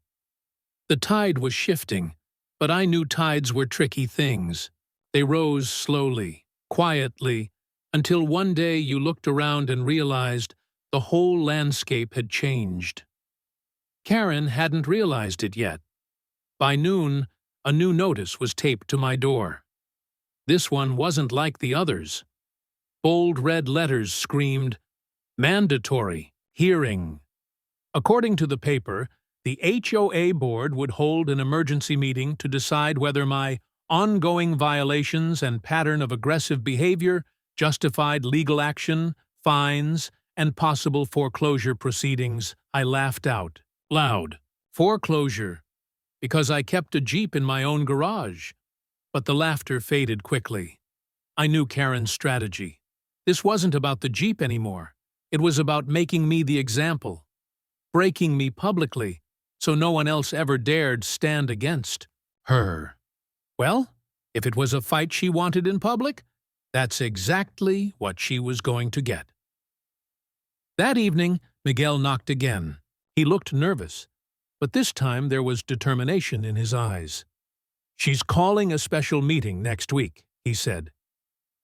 The tide was shifting, but I knew tides were tricky things. They rose slowly, quietly, until one day you looked around and realized the whole landscape had changed. Karen hadn't realized it yet. By noon, a new notice was taped to my door. This one wasn't like the others. Bold red letters screamed, "Mandatory Hearing." According to the paper, the HOA board would hold an emergency meeting to decide whether my ongoing violations and pattern of aggressive behavior justified legal action, fines, and possible foreclosure proceedings. I laughed out loud. Foreclosure, because I kept a Jeep in my own garage. But the laughter faded quickly. I knew Karen's strategy. This wasn't about the Jeep anymore. It was about making me the example, breaking me publicly, so no one else ever dared stand against her. Well, if it was a fight she wanted in public, that's exactly what she was going to get. That evening, Miguel knocked again. He looked nervous, but this time there was determination in his eyes. "She's calling a special meeting next week," he said.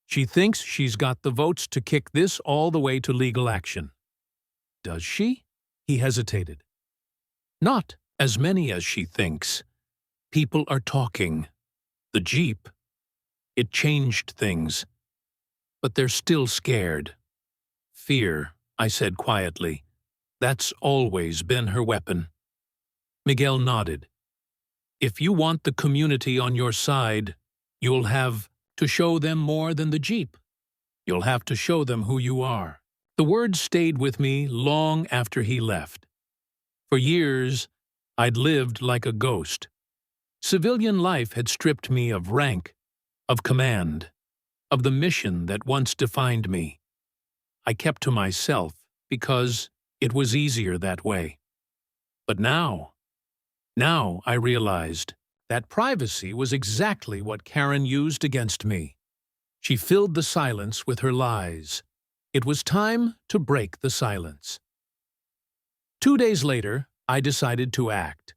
"She thinks she's got the votes to kick this all the way to legal action." "Does she?" He hesitated. "Not as many as she thinks. People are talking. The Jeep, it changed things. But they're still scared." "Fear," I said quietly. "That's always been her weapon." Miguel nodded. "If you want the community on your side, you'll have to show them more than the Jeep. You'll have to show them who you are." The words stayed with me long after he left. For years, I'd lived like a ghost. Civilian life had stripped me of rank, of command, of the mission that once defined me. I kept to myself because it was easier that way. But now I realized that privacy was exactly what Karen used against me. She filled the silence with her lies. It was time to break the silence. 2 days later, I decided to act.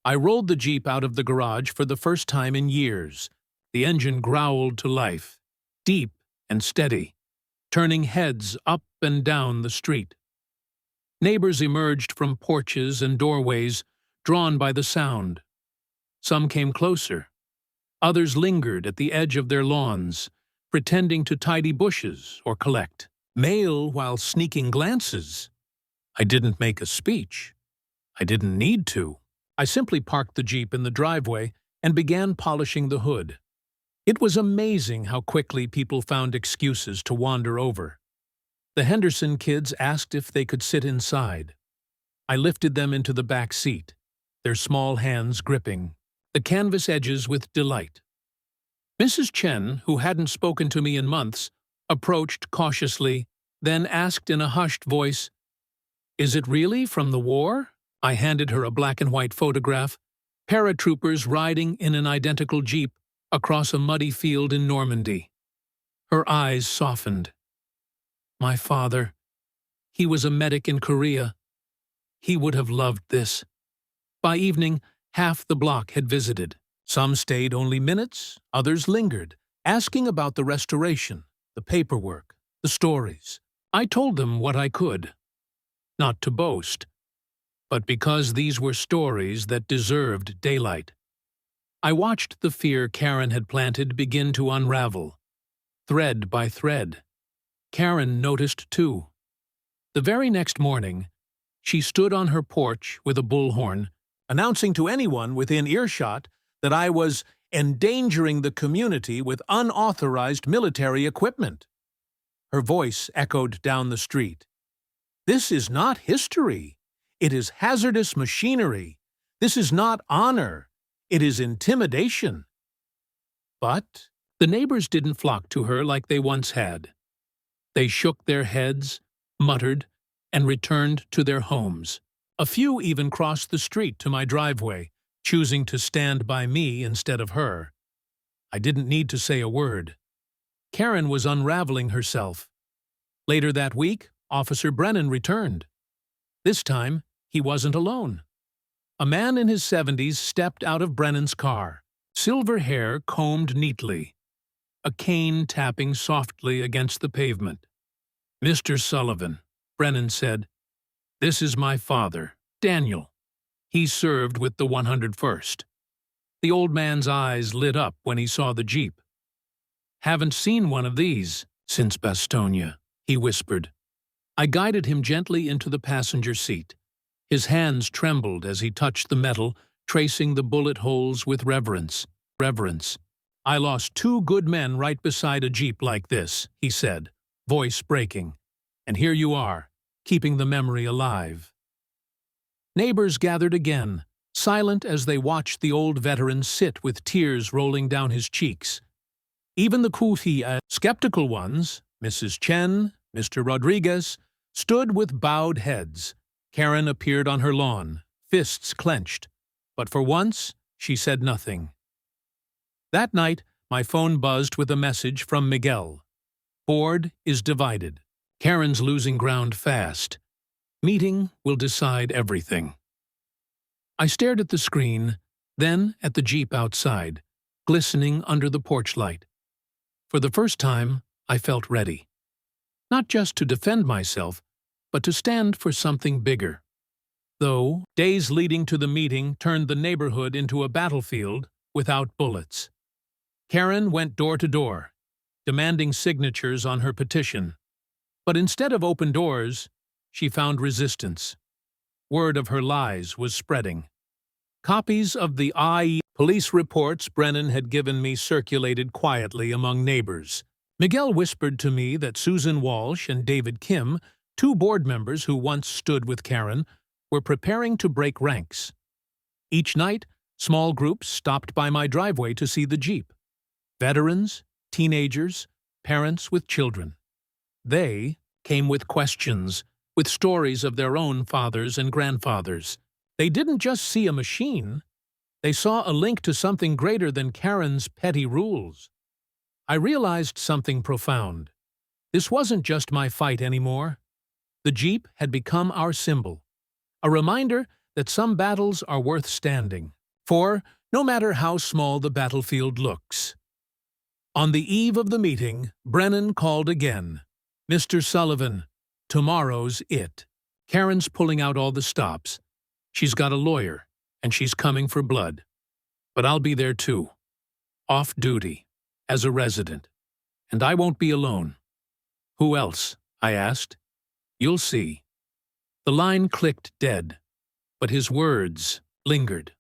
I rolled the Jeep out of the garage for the first time in years. The engine growled to life, deep and steady, turning heads up and down the street. Neighbors emerged from porches and doorways, drawn by the sound. Some came closer. Others lingered at the edge of their lawns, pretending to tidy bushes or collect mail while sneaking glances. I didn't make a speech. I didn't need to. I simply parked the Jeep in the driveway and began polishing the hood. It was amazing how quickly people found excuses to wander over. The Henderson kids asked if they could sit inside. I lifted them into the back seat, their small hands gripping the canvas edges with delight. Mrs. Chen, who hadn't spoken to me in months, approached cautiously, then asked in a hushed voice, "Is it really from the war?" I handed her a black and white photograph, paratroopers riding in an identical Jeep across a muddy field in Normandy. Her eyes softened. "My father, he was a medic in Korea. He would have loved this." By evening, half the block had visited. Some stayed only minutes, others lingered, asking about the restoration, the paperwork, the stories. I told them what I could. Not to boast, but because these were stories that deserved daylight. I watched the fear Karen had planted begin to unravel, thread by thread. Karen noticed too. The very next morning, she stood on her porch with a bullhorn, announcing to anyone within earshot that I was endangering the community with unauthorized military equipment. Her voice echoed down the street. "This is not history. It is hazardous machinery. This is not honor. It is intimidation." But the neighbors didn't flock to her like they once had. They shook their heads, muttered, and returned to their homes. A few even crossed the street to my driveway, choosing to stand by me instead of her. I didn't need to say a word. Karen was unraveling herself. Later that week, Officer Brennan returned. This time, he wasn't alone. A man in his 70s stepped out of Brennan's car, silver hair combed neatly, a cane tapping softly against the pavement. "Mr. Sullivan," Brennan said, "this is my father, Daniel. He served with the 101st. The old man's eyes lit up when he saw the Jeep. "Haven't seen one of these since Bastogne," he whispered. I guided him gently into the passenger seat. His hands trembled as he touched the metal, tracing the bullet holes with reverence. "I lost 2 good men right beside a Jeep like this," he said, voice breaking. "And here you are, keeping the memory alive." Neighbors gathered again, silent as they watched the old veteran sit with tears rolling down his cheeks. Even the Kufi, skeptical ones, Mrs. Chen, Mr. Rodriguez, stood with bowed heads. Karen appeared on her lawn, fists clenched, but for once she said nothing. That night, my phone buzzed with a message from Miguel. "Board is divided. Karen's losing ground fast. Meeting will decide everything." I stared at the screen, then at the Jeep outside, glistening under the porch light. For the first time, I felt ready. Not just to defend myself, but to stand for something bigger. Though days leading to the meeting turned the neighborhood into a battlefield without bullets. Karen went door to door, demanding signatures on her petition. But instead of open doors, she found resistance. Word of her lies was spreading. Copies of the IE police reports Brennan had given me circulated quietly among neighbors. Miguel whispered to me that Susan Walsh and David Kim, 2 board members who once stood with Karen, were preparing to break ranks. Each night, small groups stopped by my driveway to see the Jeep. Veterans, teenagers, parents with children. They came with questions, with stories of their own fathers and grandfathers. They didn't just see a machine. They saw a link to something greater than Karen's petty rules. I realized something profound. This wasn't just my fight anymore. The Jeep had become our symbol, a reminder that some battles are worth standing for, no matter how small the battlefield looks. On the eve of the meeting, Brennan called again. "Mr. Sullivan, tomorrow's it. Karen's pulling out all the stops. She's got a lawyer, and she's coming for blood. But I'll be there too, off duty, as a resident. And I won't be alone." "Who else?" I asked. "You'll see." The line clicked dead, but his words lingered.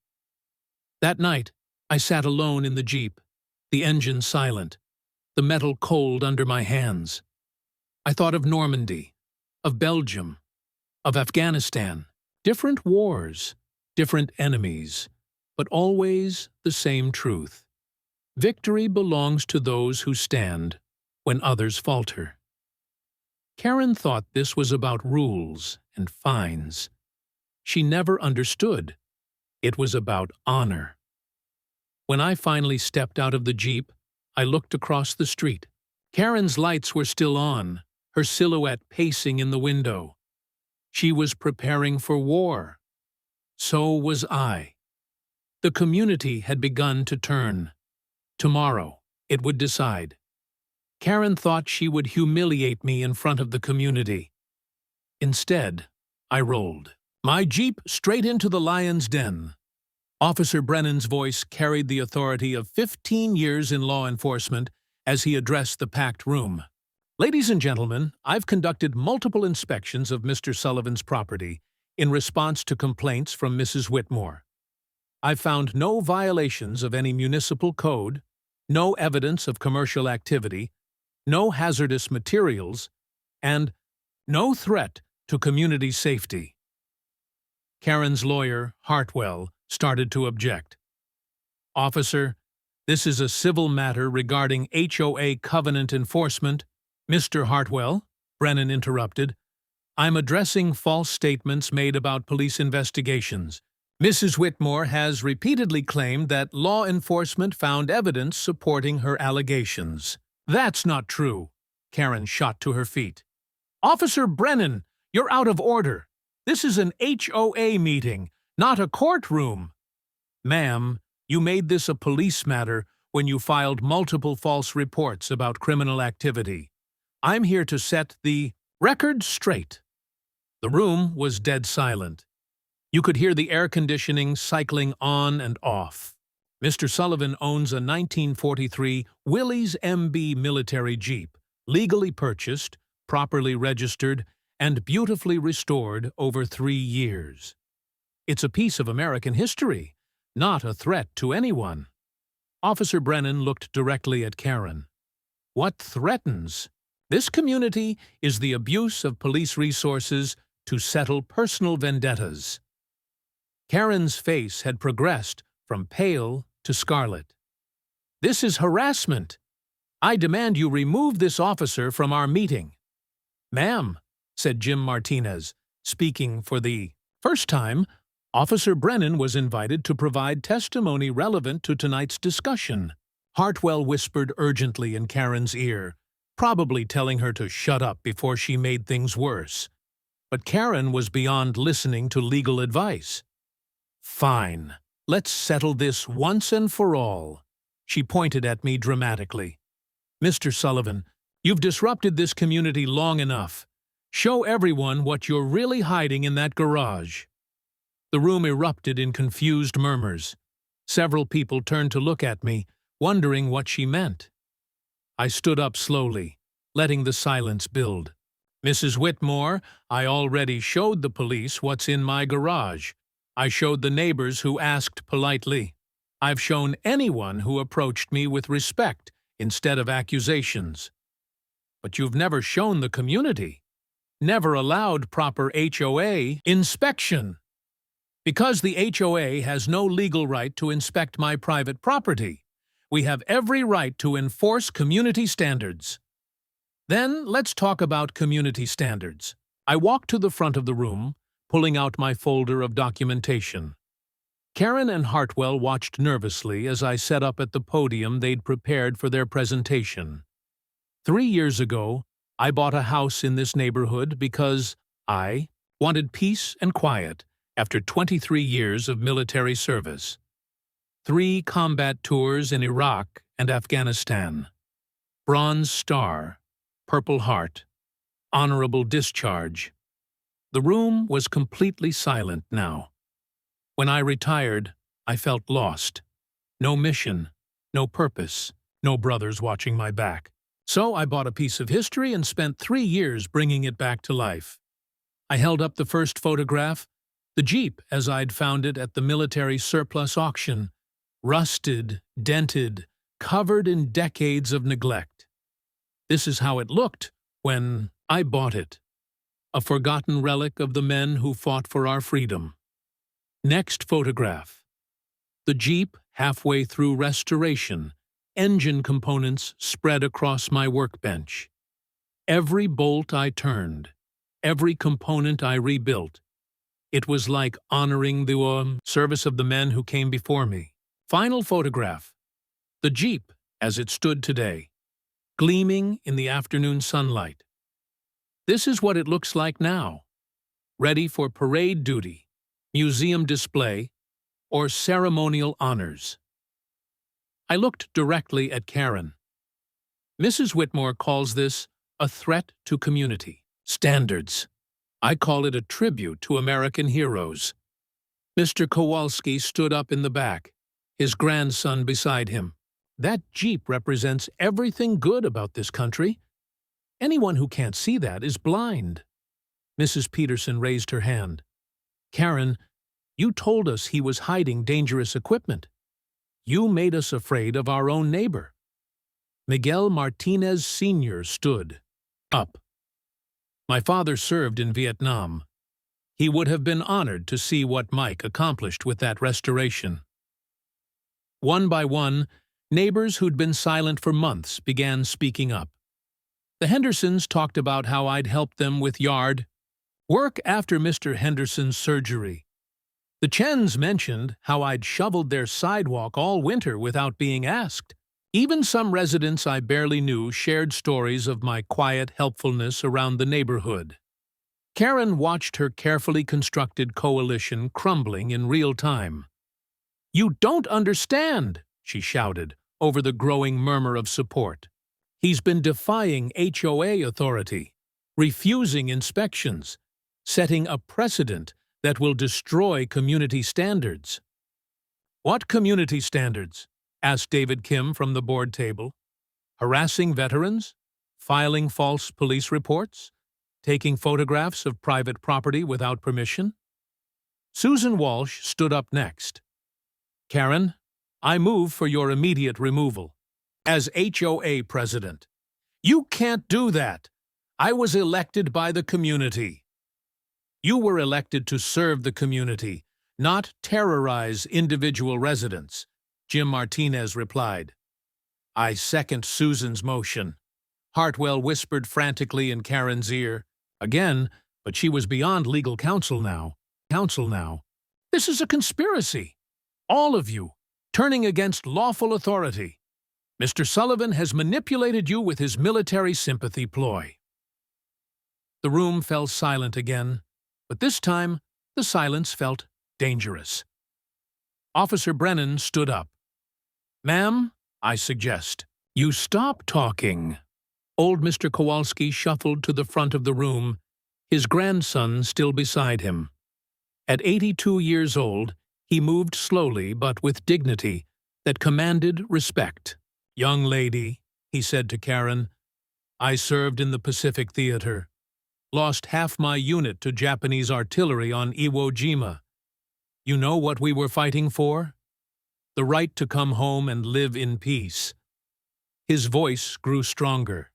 That night, I sat alone in the Jeep, the engine silent, the metal cold under my hands. I thought of Normandy, of Belgium, of Afghanistan. Different wars, different enemies, but always the same truth. Victory belongs to those who stand when others falter. Karen thought this was about rules and fines. She never understood. It was about honor. When I finally stepped out of the Jeep, I looked across the street. Karen's lights were still on, her silhouette pacing in the window. She was preparing for war. So was I. The community had begun to turn. Tomorrow, it would decide. Karen thought she would humiliate me in front of the community. Instead, I rolled my Jeep straight into the lion's den. Officer Brennan's voice carried the authority of 15 years in law enforcement as he addressed the packed room. "Ladies and gentlemen, I've conducted multiple inspections of Mr. Sullivan's property in response to complaints from Mrs. Whitmore. I've found no violations of any municipal code, no evidence of commercial activity, no hazardous materials, and no threat to community safety." Karen's lawyer, Hartwell, started to object. "Officer, this is a civil matter regarding HOA covenant enforcement." "Mr. Hartwell," Brennan interrupted, "I'm addressing false statements made about police investigations. Mrs. Whitmore has repeatedly claimed that law enforcement found evidence supporting her allegations." "That's not true." Karen shot to her feet. "Officer Brennan, you're out of order. This is an HOA meeting, not a courtroom." "Ma'am, you made this a police matter when you filed multiple false reports about criminal activity. I'm here to set the record straight." The room was dead silent. You could hear the air conditioning cycling on and off. Mr. Sullivan owns a 1943 Willys MB military Jeep, legally purchased, properly registered, and beautifully restored over 3 years. It's a piece of American history, not a threat to anyone. Officer Brennan looked directly at Karen. What threatens? This community is the abuse of police resources to settle personal vendettas. Karen's face had progressed from pale to scarlet. This is harassment. I demand you remove this officer from our meeting. Ma'am, said Jim Martinez, speaking for the first time, Officer Brennan was invited to provide testimony relevant to tonight's discussion. Hartwell whispered urgently in Karen's ear, probably telling her to shut up before she made things worse. But Karen was beyond listening to legal advice. Fine. Let's settle this once and for all. She pointed at me dramatically. Mr. Sullivan, you've disrupted this community long enough. Show everyone what you're really hiding in that garage. The room erupted in confused murmurs. Several people turned to look at me, wondering what she meant. I stood up slowly, letting the silence build. Mrs. Whitmore, I already showed the police what's in my garage. I showed the neighbors who asked politely. I've shown anyone who approached me with respect instead of accusations. But you've never shown the community. Never allowed proper HOA inspection. Because the HOA has no legal right to inspect my private property, we have every right to enforce community standards. Then let's talk about community standards. I walked to the front of the room, pulling out my folder of documentation. Karen and Hartwell watched nervously as I set up at the podium they'd prepared for their presentation. 3 years ago, I bought a house in this neighborhood because I wanted peace and quiet after 23 years of military service. 3 combat tours in Iraq and Afghanistan. Bronze Star, Purple Heart, Honorable Discharge. The room was completely silent now. When I retired, I felt lost. No mission, no purpose, no brothers watching my back. So I bought a piece of history and spent 3 years bringing it back to life. I held up the first photograph, the Jeep as I'd found it at the military surplus auction, rusted, dented, covered in decades of neglect. This is how it looked when I bought it. A forgotten relic of the men who fought for our freedom. Next photograph. The Jeep halfway through restoration, engine components spread across my workbench. Every bolt I turned, every component I rebuilt. It was like honoring the service of the men who came before me. Final photograph. The Jeep as it stood today, gleaming in the afternoon sunlight. This is what it looks like now, ready for parade duty, museum display, or ceremonial honors. I looked directly at Karen. Mrs. Whitmore calls this a threat to community standards. I call it a tribute to American heroes. Mr. Kowalski stood up in the back, his grandson beside him. That Jeep represents everything good about this country. Anyone who can't see that is blind. Mrs. Peterson raised her hand. Karen, you told us he was hiding dangerous equipment. You made us afraid of our own neighbor. Miguel Martinez Sr. stood up. My father served in Vietnam. He would have been honored to see what Mike accomplished with that restoration. One by one, neighbors who'd been silent for months began speaking up. The Hendersons talked about how I'd helped them with yard work after Mr. Henderson's surgery. The Chens mentioned how I'd shoveled their sidewalk all winter without being asked. Even some residents I barely knew shared stories of my quiet helpfulness around the neighborhood. Karen watched her carefully constructed coalition crumbling in real time. "You don't understand," she shouted over the growing murmur of support. "He's been defying HOA authority, refusing inspections, setting a precedent that will destroy community standards." "What community standards?" asked David Kim from the board table. "Harassing veterans? Filing false police reports? Taking photographs of private property without permission?" Susan Walsh stood up next. "Karen, I move for your immediate removal as HOA president." "You can't do that. I was elected by the community." "You were elected to serve the community, not terrorize individual residents," Jim Martinez replied. "I second Susan's motion," Hartwell whispered frantically in Karen's ear. Again, but she was beyond legal counsel now. "This is a conspiracy. All of you, turning against lawful authority. Mr. Sullivan has manipulated you with his military sympathy ploy." The room fell silent again, but this time the silence felt dangerous. Officer Brennan stood up. "Ma'am, I suggest you stop talking." Old Mr. Kowalski shuffled to the front of the room, his grandson still beside him. At 82 years old, he moved slowly but with dignity that commanded respect. "Young lady," he said to Karen, "I served in the Pacific Theater. Lost half my unit to Japanese artillery on Iwo Jima. You know what we were fighting for? The right to come home and live in peace." His voice grew stronger.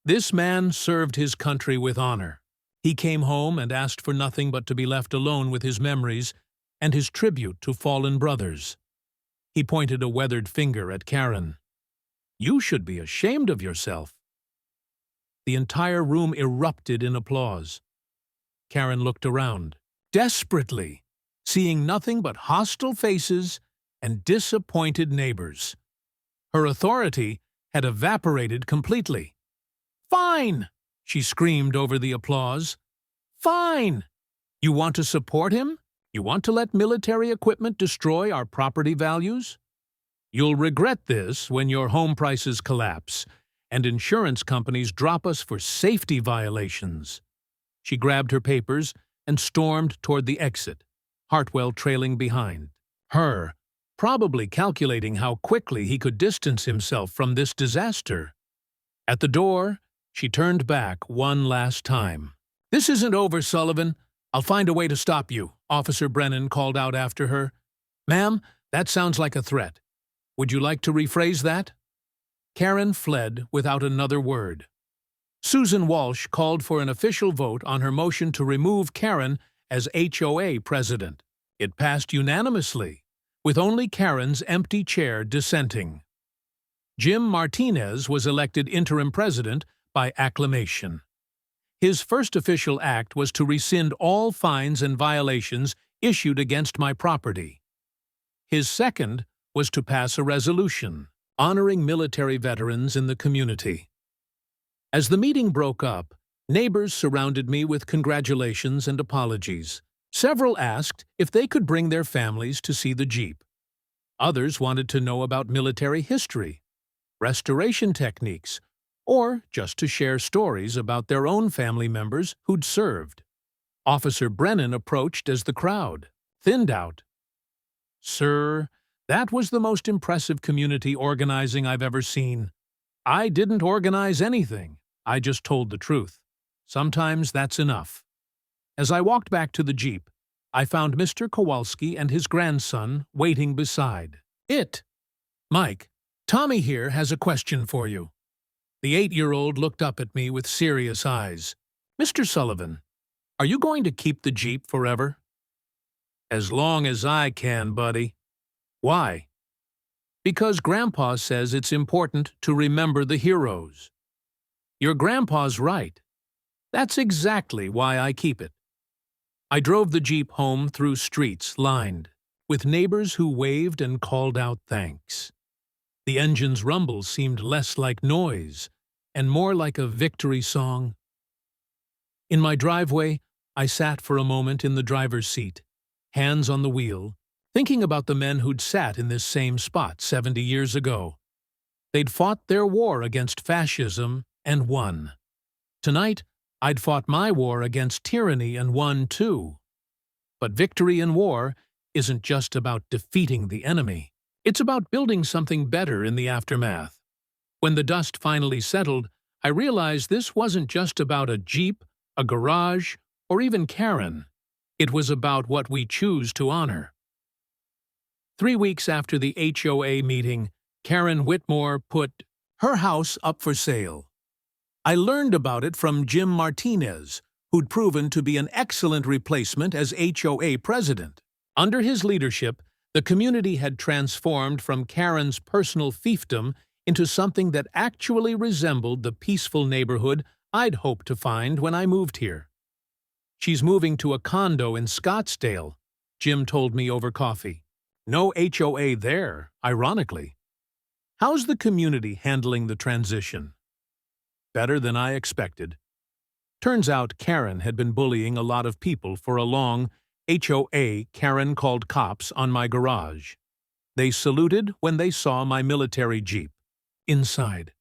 "This man served his country with honor. He came home and asked for nothing but to be left alone with his memories and his tribute to fallen brothers." He pointed a weathered finger at Karen. "You should be ashamed of yourself." The entire room erupted in applause. Karen looked around, desperately, seeing nothing but hostile faces and disappointed neighbors. Her authority had evaporated completely. "Fine!" she screamed over the applause. "Fine! You want to support him? You want to let military equipment destroy our property values? You'll regret this when your home prices collapse and insurance companies drop us for safety violations." She grabbed her papers and stormed toward the exit, Hartwell trailing behind her, probably calculating how quickly he could distance himself from this disaster. At the door, she turned back one last time. "This isn't over, Sullivan. I'll find a way to stop you," Officer Brennan called out after her. "Ma'am, that sounds like a threat. Would you like to rephrase that?" Karen fled without another word. Susan Walsh called for an official vote on her motion to remove Karen as HOA president. It passed unanimously, with only Karen's empty chair dissenting. Jim Martinez was elected interim president by acclamation. His first official act was to rescind all fines and violations issued against my property. His second was to pass a resolution honoring military veterans in the community. As the meeting broke up, neighbors surrounded me with congratulations and apologies. Several asked if they could bring their families to see the Jeep. Others wanted to know about military history, restoration techniques, or just to share stories about their own family members who'd served. Officer Brennan approached as the crowd thinned out. "Sir, that was the most impressive community organizing I've ever seen. I didn't organize anything. I just told the truth. Sometimes that's enough." As I walked back to the Jeep, I found Mr. Kowalski and his grandson waiting beside it. "Mike, Tommy here has a question for you." The 8-year-old looked up at me with serious eyes. "Mr. Sullivan, are you going to keep the Jeep forever?" "As long as I can, buddy." "Why?" "Because Grandpa says it's important to remember the heroes." "Your grandpa's right. That's exactly why I keep it." I drove the Jeep home through streets lined with neighbors who waved and called out thanks. The engine's rumble seemed less like noise and more like a victory song. In my driveway, I sat for a moment in the driver's seat, hands on the wheel, thinking about the men who'd sat in this same spot 70 years ago. They'd fought their war against fascism and won. Tonight, I'd fought my war against tyranny and won too. But victory in war isn't just about defeating the enemy. It's about building something better in the aftermath. When the dust finally settled, I realized this wasn't just about a Jeep, a garage, or even Karen. It was about what we choose to honor. 3 weeks after the HOA meeting, Karen Whitmore put her house up for sale. I learned about it from Jim Martinez, who'd proven to be an excellent replacement as HOA president. Under his leadership, the community had transformed from Karen's personal fiefdom into something that actually resembled the peaceful neighborhood I'd hoped to find when I moved here. She's moving to a condo in Scottsdale, Jim told me over coffee. No HOA there, ironically. How's the community handling the transition? Better than I expected. Turns out Karen had been bullying a lot of people for a long HOA. Karen called cops on my garage. They saluted when they saw my military Jeep. Inside,